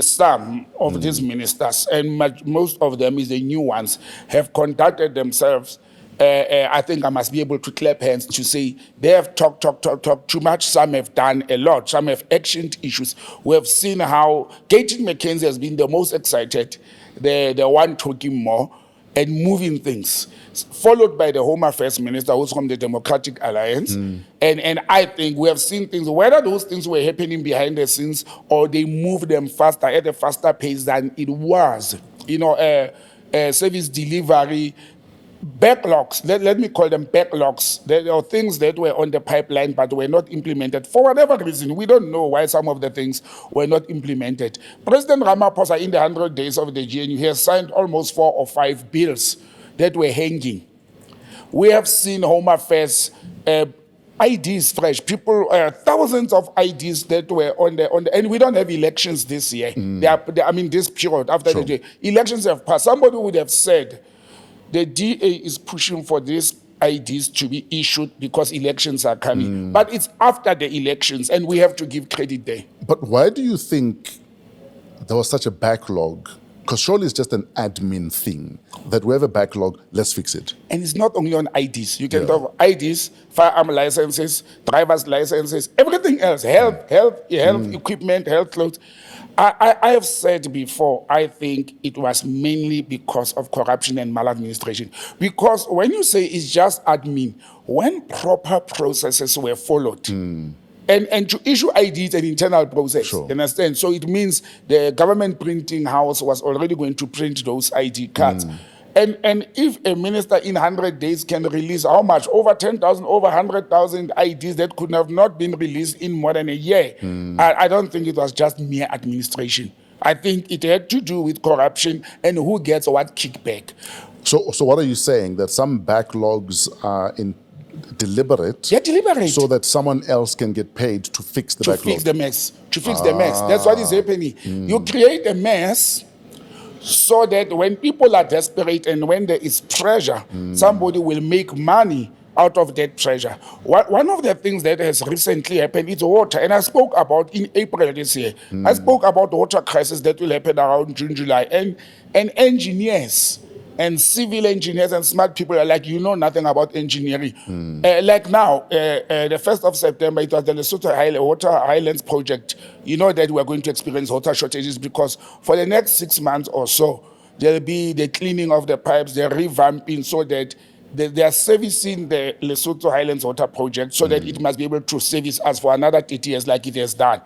some of these ministers, and most of them is the new ones, have conducted themselves I think I must be able to clap hands to say they have talked too much. Some have done a lot. Some have actioned issues. We have seen how Gaten McKenzie has been the most excited, the one talking more and moving things, followed by the Home Affairs Minister, who's from the Democratic Alliance. And I think we have seen things, whether those things were happening behind the scenes or they moved them faster, at a faster pace than it was. Service delivery, backlogs, let me call them backlogs. There are things that were on the pipeline but were not implemented. For whatever reason, we don't know why some of the things were not implemented. President Ramaphosa, in the 100 days of the GNU, he has signed almost 4 or 5 bills that were hanging. We have seen Home Affairs, IDs fresh, people, thousands of IDs that were on the, and we don't have elections this year. This period after the elections have passed. Somebody would have said, the DA is pushing for these IDs to be issued because elections are coming. But it's after the elections, and we have to give credit there. But why do you think there was such a backlog? Because surely it's just an admin thing, that we have a backlog, let's fix it. And it's not only on IDs. You can talk IDs, firearm licenses, driver's licenses, everything else, health equipment, health clothes. I have said before, I think it was mainly because of corruption and maladministration. Because when you say it's just admin, when proper processes were followed, and to issue ID is an internal process, you understand? So it means the government printing house was already going to print those ID cards. And if a minister in 100 days can release how much? Over 10,000, over 100,000 IDs that could have not been released in more than a year. I don't think it was just mere administration. I think it had to do with corruption and who gets what kickback. So what are you saying? That some backlogs are deliberate? They're deliberate. So that someone else can get paid to fix the backlog? To fix the mess. That's what is happening. You create a mess so that when people are desperate and when there is pressure, somebody will make money out of that pressure. One of the things that has recently happened is water, and I spoke about in April this year. I spoke about the water crisis that will happen around June, July, and engineers and civil engineers and smart people are like, you know nothing about engineering. Like now, the 1st of September, it was the Lesotho Water Highlands project. You know that we're going to experience water shortages because for the next 6 months or so, there'll be the cleaning of the pipes, the revamping so that they are servicing the Lesotho Highlands Water Project so that it must be able to service us for another 30 years like it has done.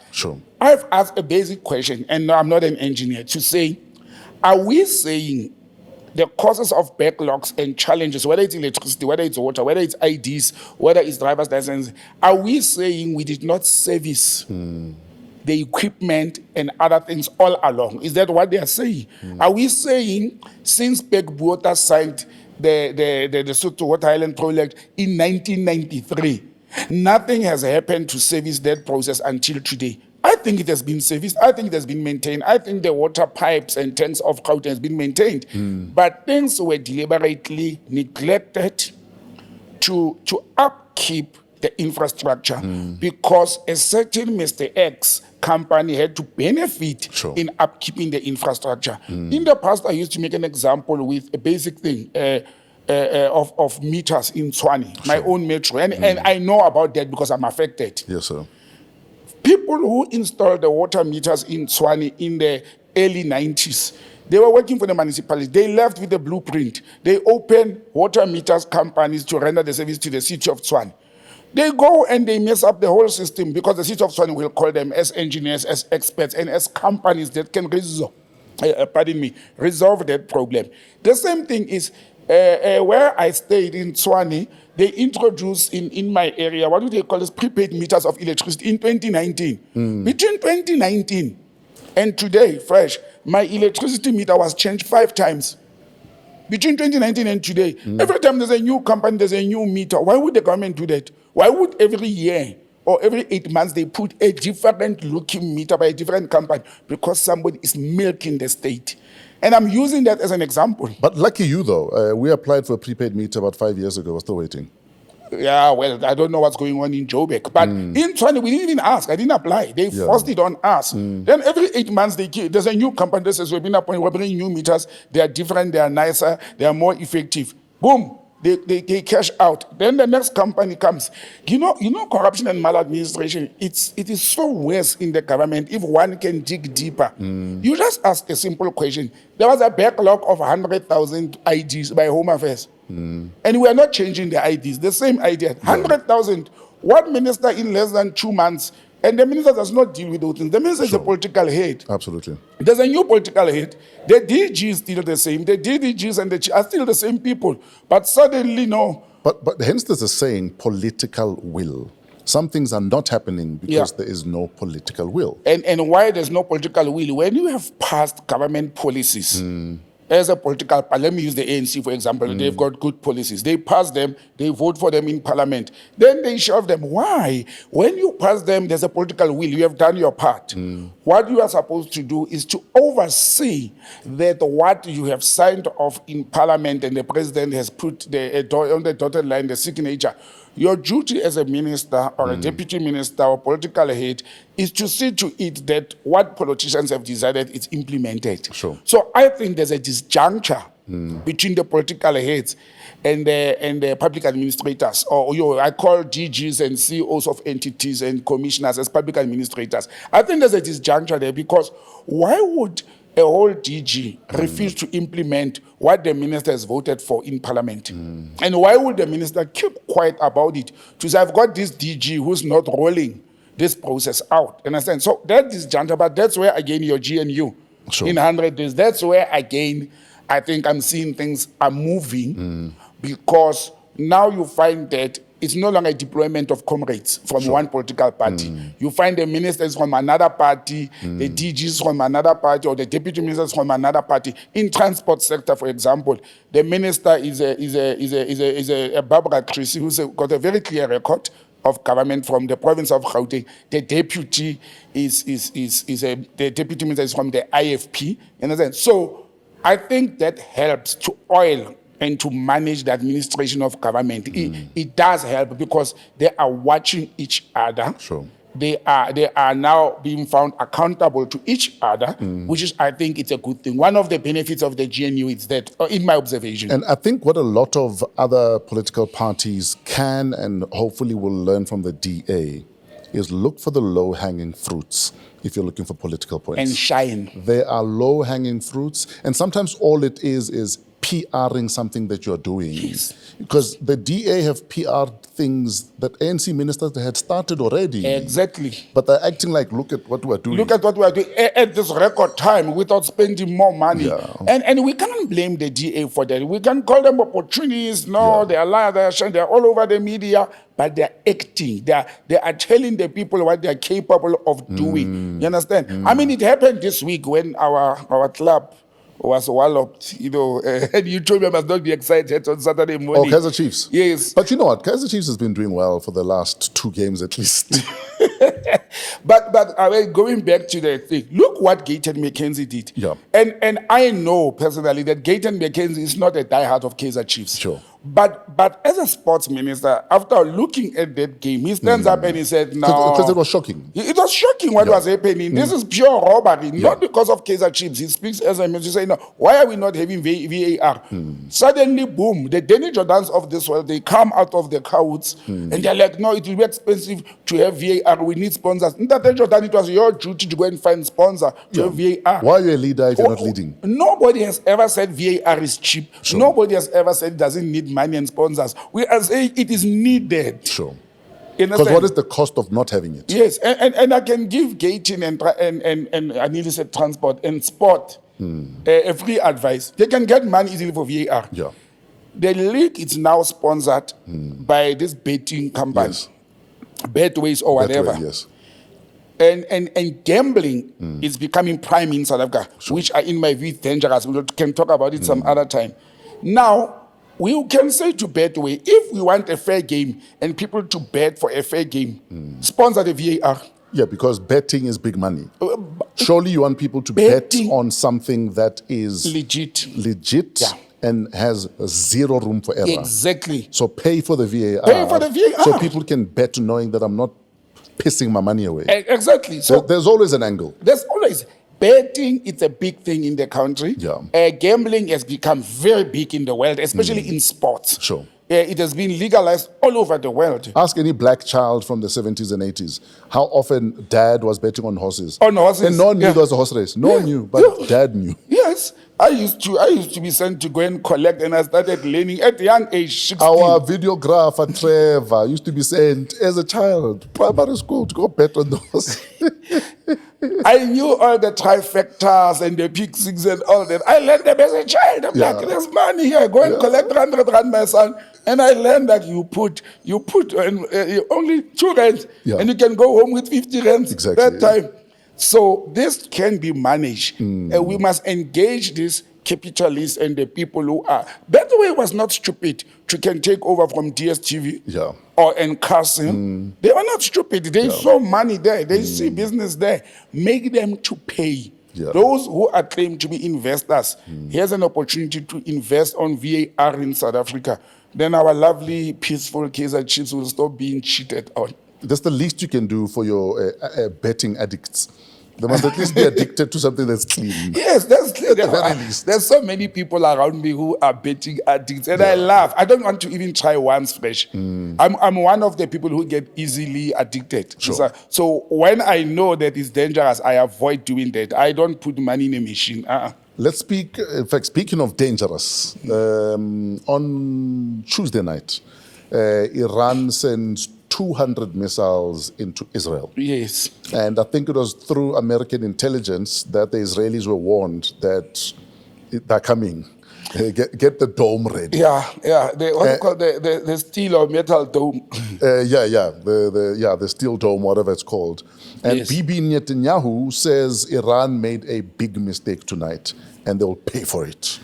I've asked a basic question, and no, I'm not an engineer, to say, are we saying the causes of backlogs and challenges, whether it's electricity, whether it's water, whether it's IDs, whether it's driver's license, are we saying we did not service the equipment and other things all along? Is that what they are saying? Are we saying since Peg Buota signed the Lesotho Water Highland project in 1993, nothing has happened to service that process until today? I think it has been serviced. I think it has been maintained. I think the water pipes and tanks of Gauteng has been maintained. But things were deliberately neglected to upkeep the infrastructure because a certain Mr. X company had to benefit in upkeeping the infrastructure. In the past, I used to make an example with a basic thing of meters in Tshwane, my own metro. And I know about that because I'm affected. Yes, sir. People who installed the water meters in Tshwane in the early 90s, they were working for the municipality. They left with a blueprint. They opened water meters companies to render the service to the city of Tshwane. They go and they mess up the whole system because the city of Tshwane will call them as engineers, as experts, and as companies that can resolve that problem. The same thing is where I stayed in Tshwane, they introduced in my area, what do they call this, prepaid meters of electricity in 2019. Between 2019 and today, fresh, my electricity meter was changed 5 times. Between 2019 and today, every time there's a new company, there's a new meter. Why would the government do that? Why would every year or every 8 months they put a different looking meter by a different company? Because somebody is milking the state. And I'm using that as an example. But lucky you, though. We applied for a prepaid meter about 5 years ago. We're still waiting. Yeah, well, I don't know what's going on in Joburg. But in Tshwane, we didn't even ask. I didn't apply. They forced it on us. Then every 8 months, there's a new company that says, we're bringing new meters. They are different, they are nicer, they are more effective. Boom. they cash out. Then the next company comes. You know, corruption and maladministration, it is so worse in the government if one can dig deeper. You just ask a simple question. There was a backlog of 100,000 IDs by Home Affairs. And we are not changing the IDs, the same idea. 100,000. What minister in less than 2 months? And the minister does not deal with those things. The minister is a political head. Absolutely. There's a new political head. The DG is still the same. The DDGs and the chiefs are still the same people. But suddenly, no. But hence there's a saying, political will. Some things are not happening because there is no political will. And why there's no political will? When you have passed government policies, as a political party, let me use the ANC, for example. They've got good policies. They pass them, they vote for them in parliament. Then they shelve them. Why? When you pass them, there's a political will. You have done your part. What you are supposed to do is to oversee that what you have signed off in parliament and the president has put on the dotted line, the signature. Your duty as a minister or a deputy minister or political head is to see to it that what politicians have decided is implemented. Sure. So I think there's a disjuncture between the political heads and the public administrators, or I call DGs and CEOs of entities and commissioners as public administrators. I think there's a disjuncture there because why would a whole DG refuse to implement what the minister has voted for in parliament? And why would the minister keep quiet about it? To say, I've got this DG who's not rolling this process out. Understand? So that is disjuncture, but that's where, again, your GNU in 100 days, that's where, again, I think I'm seeing things are moving because now you find that it's no longer a deployment of comrades from one political party. You find the ministers from another party, the DGs from another party, or the deputy ministers from another party. In transport sector, for example, the minister is a Barbara Chrissy who's got a very clear record of government from the province of Gauteng. The deputy the deputy minister is from the IFP. Understand? So I think that helps to oil and to manage the administration of government. It does help because they are watching each other. Sure. They are now being found accountable to each other, which is, I think, it's a good thing. One of the benefits of the GNU is that, in my observation. And I think what a lot of other political parties can and hopefully will learn from the DA is look for the low-hanging fruits if you're looking for political points. And shine. There are low-hanging fruits, and sometimes all it is PRing something that you're doing. Yes. Because the DA have PR'd things that ANC ministers had started already. Exactly. But they're acting like, look at what we're doing. Look at what we are doing at this record time without spending more money. Yeah. And we cannot blame the DA for that. We can call them opportunists. No, they are liars, they're all over the media, but they're acting. They are telling the people what they're capable of doing. You understand? I mean, it happened this week when our club was walloped, and you told me I must not be excited on Saturday morning. Oh, Kaizer Chiefs. Yes. But you know what? Kaizer Chiefs has been doing well for the last 2 games at least. But going back to the thing, look what Gayton McKenzie did. Yeah. And I know personally that Gayton McKenzie is not a diehard of Kaizer Chiefs. Sure. But as a sports minister, after looking at that game, he stands up and he said, no. Because it was shocking. It was shocking what was happening. This is pure robbery, not because of Kaizer Chiefs. He speaks as a minister, saying, no, why are we not having VAR? Suddenly, boom, the Danny Jordans of this world, they come out of the clouds and they're like, no, it will be expensive to have VAR. We need sponsors. In that Jordan, it was your duty to go and find sponsor to have VAR. Why are you a leader if you're not leading? Nobody has ever said VAR is cheap. Sure. Nobody has ever said it doesn't need money and sponsors. We are saying it is needed. Sure. Because what is the cost of not having it? Yes, and I can give Gating and I nearly said transport and sport a free advice. They can get money easily for VAR. Yeah. The league is now sponsored by this betting company, Yes. Betways or whatever. Betway, yes. And gambling is becoming prime in South Africa, which are, in my view, dangerous. We can talk about it some other time. Now, we can say to Betway, if we want a fair game and people to bet for a fair game, sponsor the VAR. Yeah, because betting is big money. Surely you want people to bet on something that is legit and has zero room for error. Exactly. So pay for the VAR. Pay for the VAR. So people can bet knowing that I'm not pissing my money away. Exactly. So there's always an angle. There's always. betting, it's a big thing in the country. Yeah. Gambling has become very big in the world, especially in sports. Sure. It has been legalized all over the world. Ask any black child from the 70s and 80s how often dad was betting on horses. On horses. And no one knew Yeah. there was a horse race. No one knew, but dad knew. Yes. I used to be sent to go and collect, and I started learning at a young age, 16. Our videographer Trevor used to be sent as a child, primary school, to go bet on those. I knew all the trifectas and the pixies and all that. I learned them as a child. I'm like, there's money here. Go and collect 100 rand, my son. And I learned that you put only 2 rands, and you can go home with 50 rands that time. So this can be managed. And we must engage these capitalists and the people who are. By the way, it was not stupid to can take over from DSTV or Encasim. They were not stupid. They saw money there. They see business there. Make them to pay. Those who are claimed to be investors, here's an opportunity to invest on VAR in South Africa. Then our lovely, peaceful Kaizer Chiefs will stop being cheated on. That's the least you can do for your betting addicts. They must at least be addicted to something that's clean. Yes, that's clear. At the very least. There's so many people around me who are betting addicts, and I laugh. I don't want to even try once fresh. I'm one of the people who get easily addicted. Sure. So when I know that it's dangerous, I avoid doing that. I don't put money in a machine. Let's speak, in fact, speaking of dangerous, on Tuesday night, Iran sends 200 missiles into Israel. Yes. And I think it was through American intelligence that the Israelis were warned that they're coming. Get the dome ready. Yeah. What's it called? The steel or metal dome. The steel dome, whatever it's called. And Bibi Netanyahu says Iran made a big mistake tonight and they'll pay for it.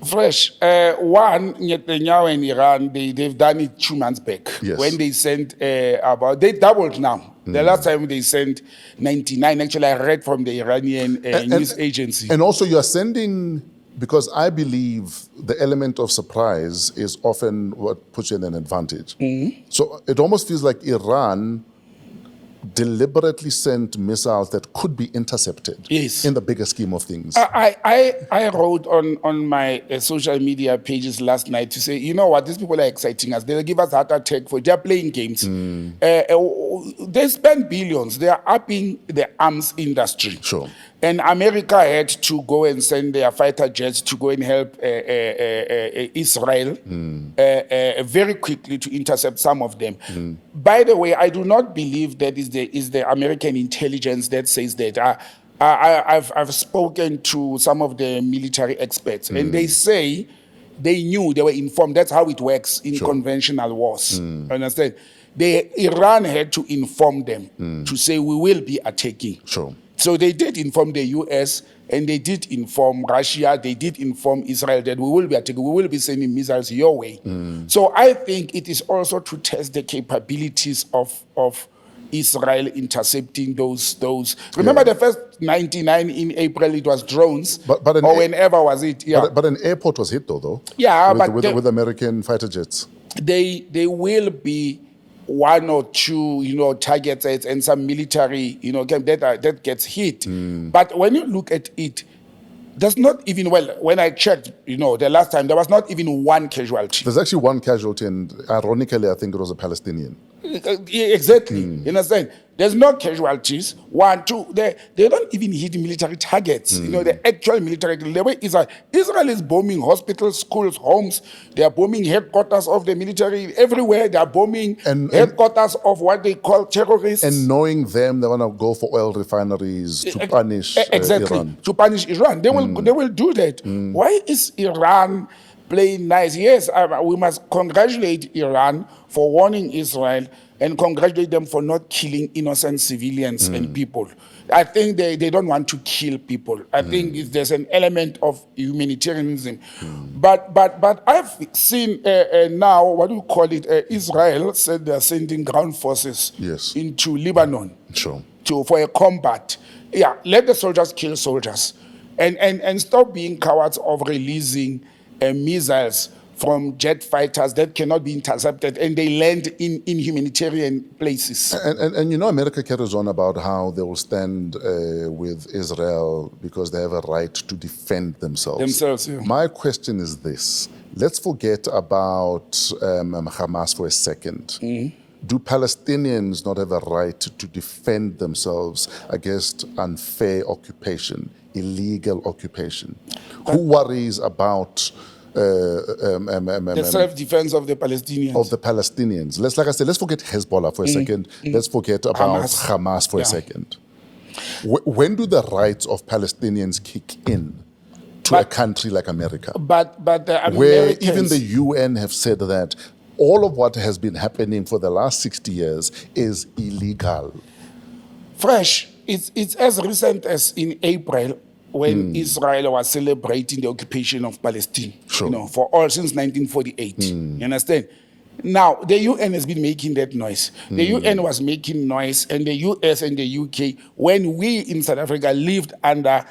Fresh. One, Netanyahu and Iran, they've done it 2 months back. Yes. When they sent they doubled now. The last time they sent 99. Actually, I read from the Iranian news agency. And also you're sending, because I believe the element of surprise is often what puts you in an advantage. So it almost feels like Iran deliberately sent missiles that could be intercepted in the bigger scheme of things. I wrote on my social media pages last night to say, you know what, these people are exciting us. They'll give us heart attack for they're playing games. They spend billions. They are upping the arms industry. Sure. And America had to go and send their fighter jets to go and help Israel very quickly to intercept some of them. By the way, I do not believe that is the American intelligence that says that. I've spoken to some of the military experts, and they say they knew, they were informed. That's how it works in conventional wars. Understand? Iran had to inform them to say we will be attacking. Sure. So they did inform the US and they did inform Russia, they did inform Israel that we will be attacking, we will be sending missiles your way. So I think it is also to test the capabilities of Israel intercepting those. Remember the first 99 in April, it was drones, or whenever was it? Yeah. But an airport was hit though. Yeah, with American fighter jets. They will be 1 or 2, targets and some military, that gets hit. But when you look at it, there's not even, when I checked, the last time, there was not even 1 casualty. There's actually 1 casualty, and ironically, I think it was a Palestinian. Exactly. You understand? There's no casualties. 1, 2. They don't even hit military targets. The actual military. The way Israel is bombing hospitals, schools, homes. They are bombing headquarters of the military everywhere. They are bombing headquarters of what they call terrorists. And knowing them, they want to go for oil refineries to punish Iran. To punish Iran. They will do that. Why is Iran playing nice? Yes, we must congratulate Iran for warning Israel and congratulate them for not killing innocent civilians and people. I think they don't want to kill people. I think there's an element of humanitarianism. But I've seen now, what do you call it? Israel said they're sending ground forces into Lebanon for a combat. Yeah, let the soldiers kill soldiers and stop being cowards of releasing missiles from jet fighters that cannot be intercepted, and they land in humanitarian places. And you know, America carries on about how they will stand with Israel because they have a right to defend themselves. Yeah. My question is this. Let's forget about Hamas for a second. Do Palestinians not have a right to defend themselves against unfair occupation, illegal occupation? Who worries about the self-defense of the Palestinians? Like I said, let's forget Hezbollah for a second. Let's forget about Hamas for a second. When do the rights of Palestinians kick in to a country like America? But the Americans, where even the UN have said that all of what has been happening for the last 60 years is illegal. Fresh, it's as recent as in April when Israel was celebrating the occupation of Palestine. Sure. You know, for all since 1948. You understand? Now, the UN has been making that noise. The UN was making noise, and the US and the UK, when we in South Africa lived under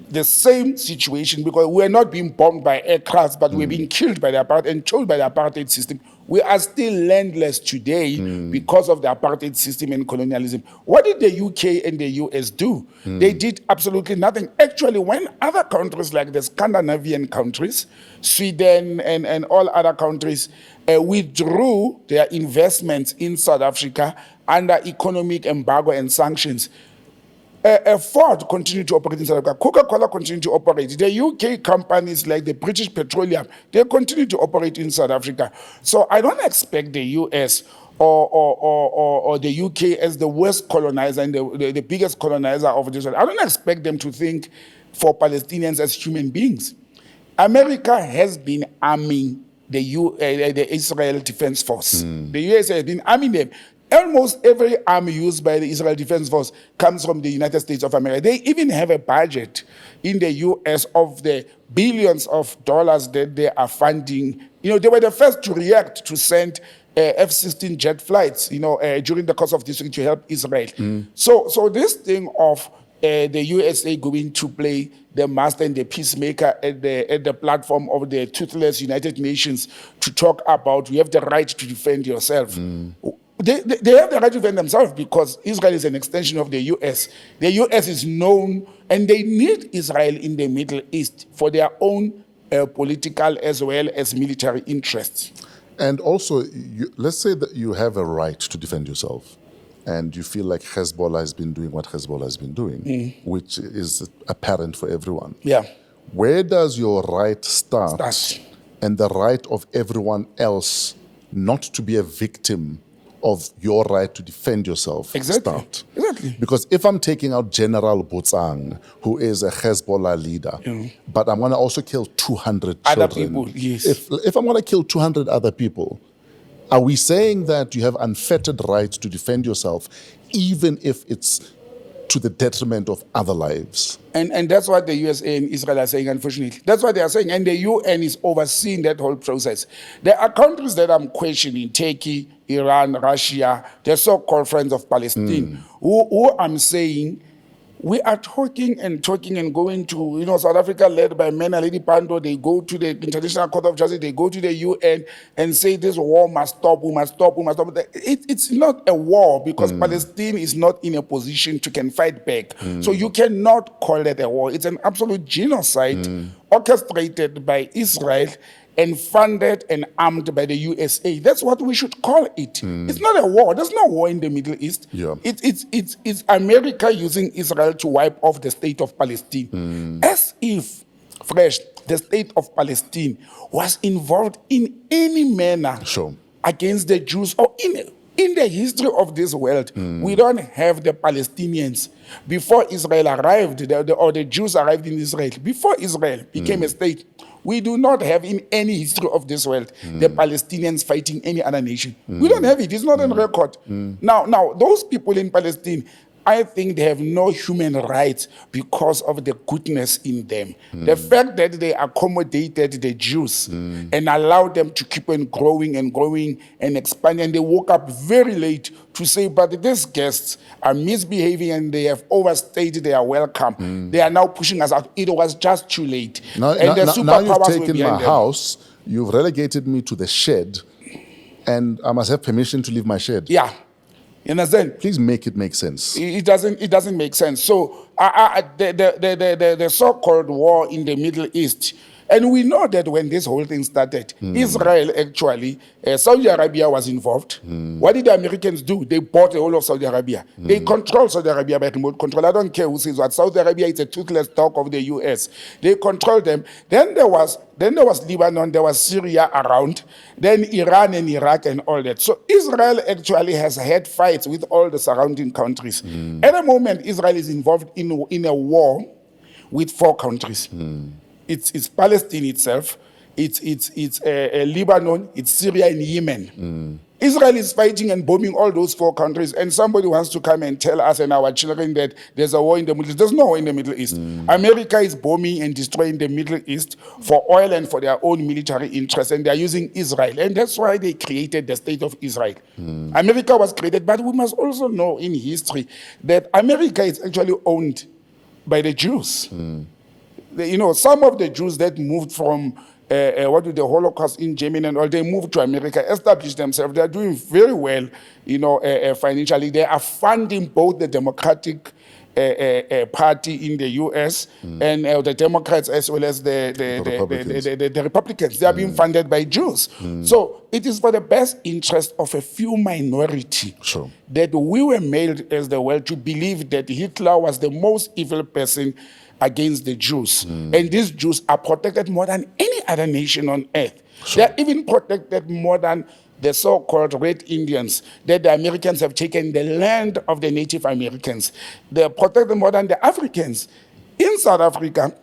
the same situation, because we are not being bombed by aircrafts, but we're being killed by the apartheid and killed by the apartheid system. We are still landless today because of the apartheid system and colonialism. What did the UK and the US do? They did absolutely nothing. Actually, when other countries like the Scandinavian countries, Sweden and all other countries withdrew their investments in South Africa under economic embargo and sanctions, Ford continued to operate in South Africa. Coca-Cola continued to operate. The UK companies like the British Petroleum, they continue to operate in South Africa. So I don't expect the US or the UK as the worst colonizer and the biggest colonizer of this world. I don't expect them to think for Palestinians as human beings. America has been arming the Israel Defense Force. The US has been arming them. Almost every arm used by the Israel Defense Force comes from the United States of America. They even have a budget in the US of the billions of dollars that they are funding. You know, they were the first to react to send F-16 jet flights, during the course of this week to help Israel. So this thing of the USA going to play the master and the peacemaker at the platform of the toothless United Nations to talk about you have the right to defend yourself. They have the right to defend themselves because Israel is an extension of the US. The US is known, and they need Israel in the Middle East for their own political as well as military interests. And also, let's say that you have a right to defend yourself, and you feel like Hezbollah has been doing what Hezbollah has been doing, which is apparent for everyone. Yeah. Where does your right start and the right of everyone else not to be a victim of your right to defend yourself start? Exactly. Because if I'm taking out General Botsang, who is a Hezbollah leader, but I'm going to also kill 200 other children. people, yes. If I'm going to kill 200 other people, are we saying that you have unfettered rights to defend yourself, even if it's to the detriment of other lives? And that's what the USA and Israel are saying, unfortunately. That's what they are saying. And the UN is overseeing that whole process. There are countries that I'm questioning, Turkey, Iran, Russia, the so-called friends of Palestine, who I'm saying, we are talking and going to, South Africa led by Mena Lady Pando, they go to the International Court of Justice, they go to the UN and say this war must stop, we must stop. It's not a war because Palestine is not in a position to can fight back. So you cannot call it a war. It's an absolute genocide orchestrated by Israel and funded and armed by the USA. That's what we should call it. It's not a war. There's no war in the Middle East. Yeah. It's America using Israel to wipe off the state of Palestine. As if, Fresh, the state of Palestine was involved in any manner against the Jews or in the history of this world. We don't have the Palestinians. Before Israel arrived, or the Jews arrived in Israel, before Israel became a state, we do not have in any history of this world the Palestinians fighting any other nation. We don't have it. It's not on record. Now, those people in Palestine, I think they have no human rights because of the goodness in them. The fact that they accommodated the Jews and allowed them to keep on growing and expanding, and they woke up very late to say, but these guests are misbehaving and they have overstayed their welcome. They are now pushing us out. It was just too late. Now And the you've superpowers were taken behind my them. house. You've relegated me to the shed, and I must have permission to leave my shed. Yeah. You understand? Please make it make sense. It doesn't make sense. So the so-called war in the Middle East, and we know that when this whole thing started, Israel actually, Saudi Arabia was involved. What did the Americans do? They bought the whole of Saudi Arabia. They control Saudi Arabia by remote control. I don't care who says what. Saudi Arabia is a toothless dog of the US. They control them. Then there was Lebanon, there was Syria around, then Iran and Iraq and all that. So Israel actually has had fights with all the surrounding countries. At the moment, Israel is involved in a war with 4 countries. It's Palestine itself, it's Lebanon, it's Syria and Yemen. Israel is fighting and bombing all those 4 countries, and somebody wants to come and tell us and our children that there's a war in the Middle East. There's no war in the Middle East. America is bombing and destroying the Middle East for oil and for their own military interests, and they're using Israel. And that's why they created the State of Israel. America was created, but we must also know in history that America is actually owned by the Jews. Some of the Jews that moved from the Holocaust in Germany and all, they moved to America, established themselves. They are doing very well, financially. They are funding both the Democratic Party in the U.S. and the Democrats as well as the Republicans. They are being funded by Jews. So it is for the best interest of a few minority that we were made as the world to believe that Hitler was the most evil person against the Jews. And these Jews are protected more than any other nation on earth. They are even protected more than the so-called Red Indians, that the Americans have taken the land of the Native Americans. They are protected more than the Africans. In South Africa,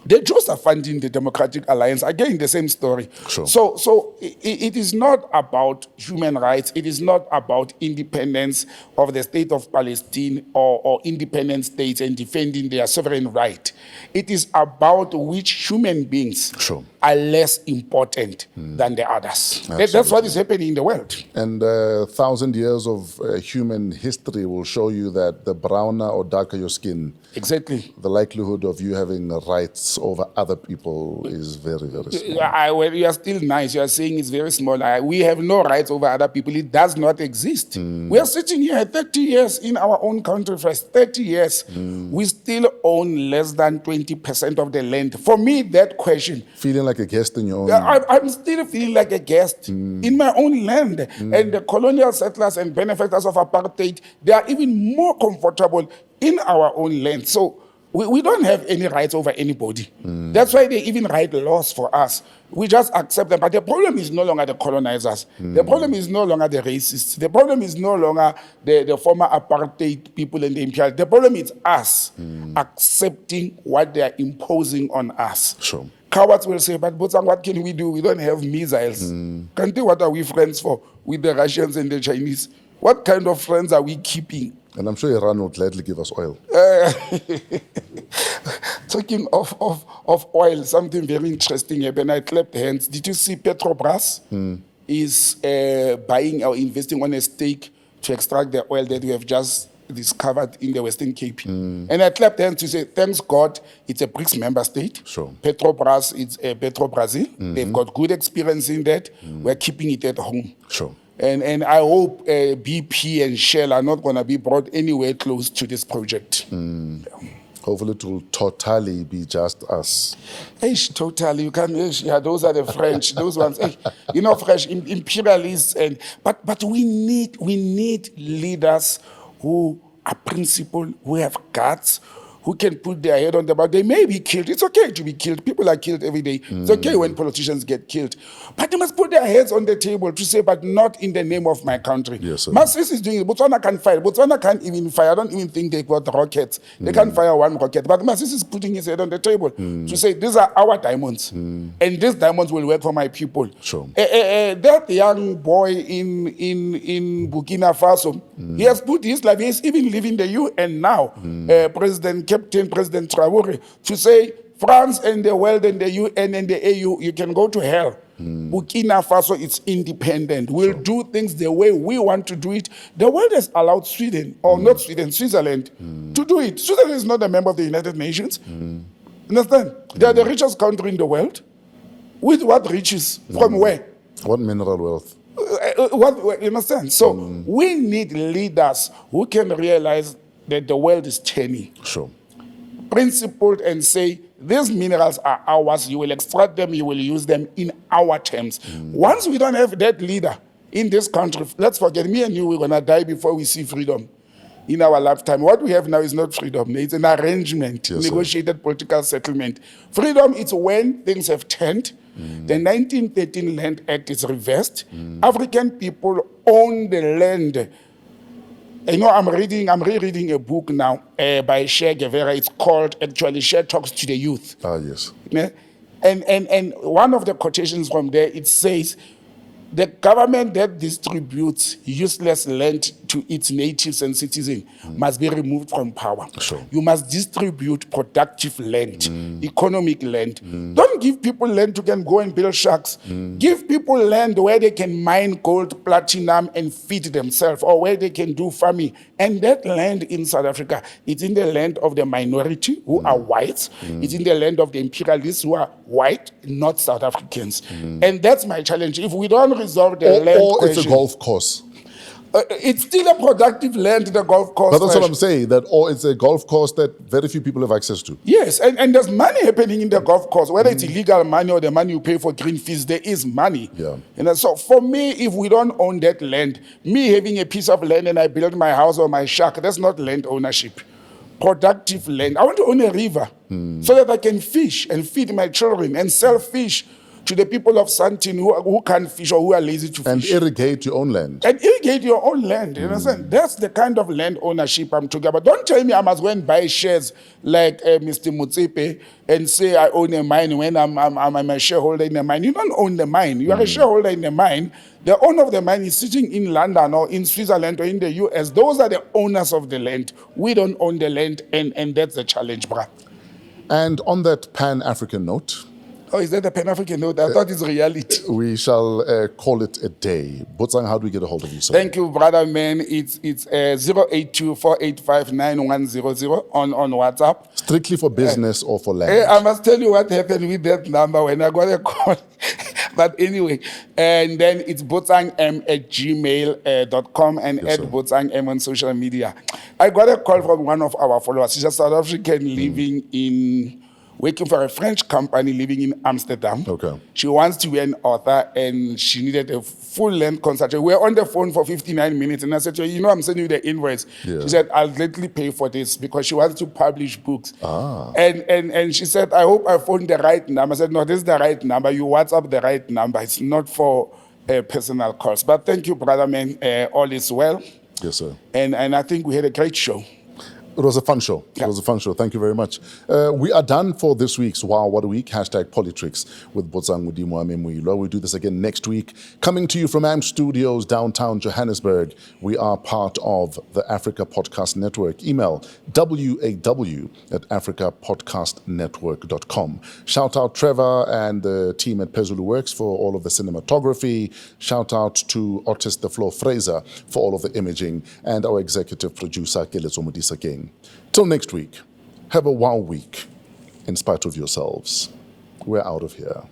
the Jews are funding the Democratic Alliance. Again, the same story. So it is not about human rights. It is not about independence of the state of Palestine or independent states and defending their sovereign right. It is about which human beings are less important than the others. That's what is happening in the world. And 1,000 years of human history will show you that the browner or darker your skin, exactly, the likelihood of you having rights over other people is very, very small. Well, you are still nice. You are saying it's very small. We have no rights over other people. It does not exist. We are sitting here 30 years in our own country, first 30 years. We still own less than 20% of the land. For me, that question... Feeling like a guest in your own... I'm still feeling like a guest in my own land. And the colonial settlers and benefactors of apartheid, they are even more comfortable in our own land. So we don't have any rights over anybody. That's why they even write laws for us. We just accept them. But the problem is no longer the colonizers. The problem is no longer the racists. The problem is no longer the former apartheid people and the imperial. The problem is us accepting what they are imposing on us. Cowards will say, but Botsang, what can we do? We don't have missiles. Can't what are we friends for with the Russians and the Chinese? What kind of friends are we keeping? And I'm sure Iran will gladly give us oil. Talking of oil, something very interesting happened. I clapped hands. Did you see Petrobras is buying or investing on a stake to extract the oil that we have just discovered in the Western Cape? And I clapped hands to say, thanks God, it's a BRICS member state. Petrobras, it's Petro Brazil. They've got good experience in that. We're keeping it at home. And I hope BP and Shell are not going to be brought anywhere close to this project. Hopefully it will totally be just us. Totally. You can, those are the French, those ones. Fresh, imperialists. But we need leaders who are principled, who have guts, who can put their head on the back. They may be killed. It's okay to be killed. People are killed every day. It's okay when politicians get killed. But they must put their heads on the table to say, but not in the name of my country. Masisi is doing it. Botswana can't fire. Botswana can't even fire. I don't even think they got rockets. They can't fire one rocket. But Masisi is putting his head on the table to say, these are our diamonds. And these diamonds will work for my people. That young boy in Burkina Faso, he has put his life, he's even leaving the UN now. Captain President Traore, to say France and the world and the UN and the AU, you can go to hell. Burkina Faso is independent. We'll do things the way we want to do it. The world has allowed Sweden, or not Sweden, Switzerland, to do it. Switzerland is not a member of the United Nations. Understand? They are the richest country in the world. With what riches? From where? What mineral wealth? What you understand? So we need leaders who can realize that the world is turning, Sure. principled, and say these minerals are ours. You will extract them. You will use them in our terms. Once we don't have that leader in this country, let's forget, me and you, we're gonna die before we see freedom in our lifetime. What we have now is not freedom. It's an arrangement, Yes, sir. negotiated political settlement. Freedom is when things have turned. The 1913 Land Act is reversed. African people own the land. You know, I'm rereading a book now by Che Guevara. It's called, actually, Che Talks to the Youth. Ah, yes. Yeah? And one of the quotations from there, it says, the government that distributes useless land to its natives and citizens must be removed from power. Sure. You must distribute productive land, economic land. Don't give people land to can go and build shacks. Give people land where they can mine gold, platinum, and feed themselves, or where they can do farming. And that land in South Africa, it's in the land of the minority who are whites. It's in the land of the imperialists who are white, not South Africans. And that's my challenge. If we don't resolve the land Or question, it's a golf course. it's still a productive land, the golf course. But that's what Fresh. I'm saying, that or it's a golf course that very few people have access to. Yes, and there's money happening in the golf course, whether it's illegal money or the money you pay for green fees, there is money. Yeah. And so for me, if we don't own that land, me having a piece of land and I build my house or my shack, that's not land ownership. Productive land. I want to own a river so that I can fish and feed my children and sell fish to the people of Sandton who can't fish or who are lazy to And fish. irrigate your own land. And irrigate your own land. You understand? That's the kind of land ownership I'm talking about. Don't tell me I must go and buy shares like Mr. Mutsepe and say I own a mine when I'm a shareholder in a mine. You don't own the mine. You are a shareholder in the mine. The owner of the mine is sitting in London or in Switzerland or in the US. Those are the owners of the land. We don't own the land, and that's the challenge, bruh. And on that Pan-African note, Oh, is that a Pan-African note? I thought it's reality. we shall call it a day. Botsang, how do we get a hold of you, sir? Thank you, brother, man. It's 082-485-9100 on WhatsApp. Strictly for business or for land? Hey, I must tell you what happened with that number when I got a call. But anyway, and then it's botsangm@gmail.com and Yes, at sir. botsangm on social media. I got a call from one of our followers. She's a South African working for a French company living in Amsterdam. Okay. She wants to be an author and she needed a full-length consultation. We were on the phone for 59 minutes and I said to her, you know, I'm sending you the invoice. Yeah. She said, I'll gladly pay for this because she wants to publish books. And she said, I hope I phoned the right number. I said, no, this is the right number. You WhatsApp the right number. It's not for personal calls. But thank you, brother, man. All is well. Yes, sir. And I think we had a great show. It was a fun show. It was a fun show. Thank you very much. We are done for this week's Wow What a Week, #PoliTricks with Botsang Modimowame Moiloa. We'll do this again next week. Coming to you from AM Studios, downtown Johannesburg. We are part of the Africa Podcast Network. Email waw@africapodcastnetwork.com. Shout out Trevor and the team at Pezulu Works for all of the cinematography. Shout out to Otis the Floor Fraser for all of the imaging and our executive producer, Keletso Modisa King. Till next week, have a wow week in spite of yourselves. We're out of here.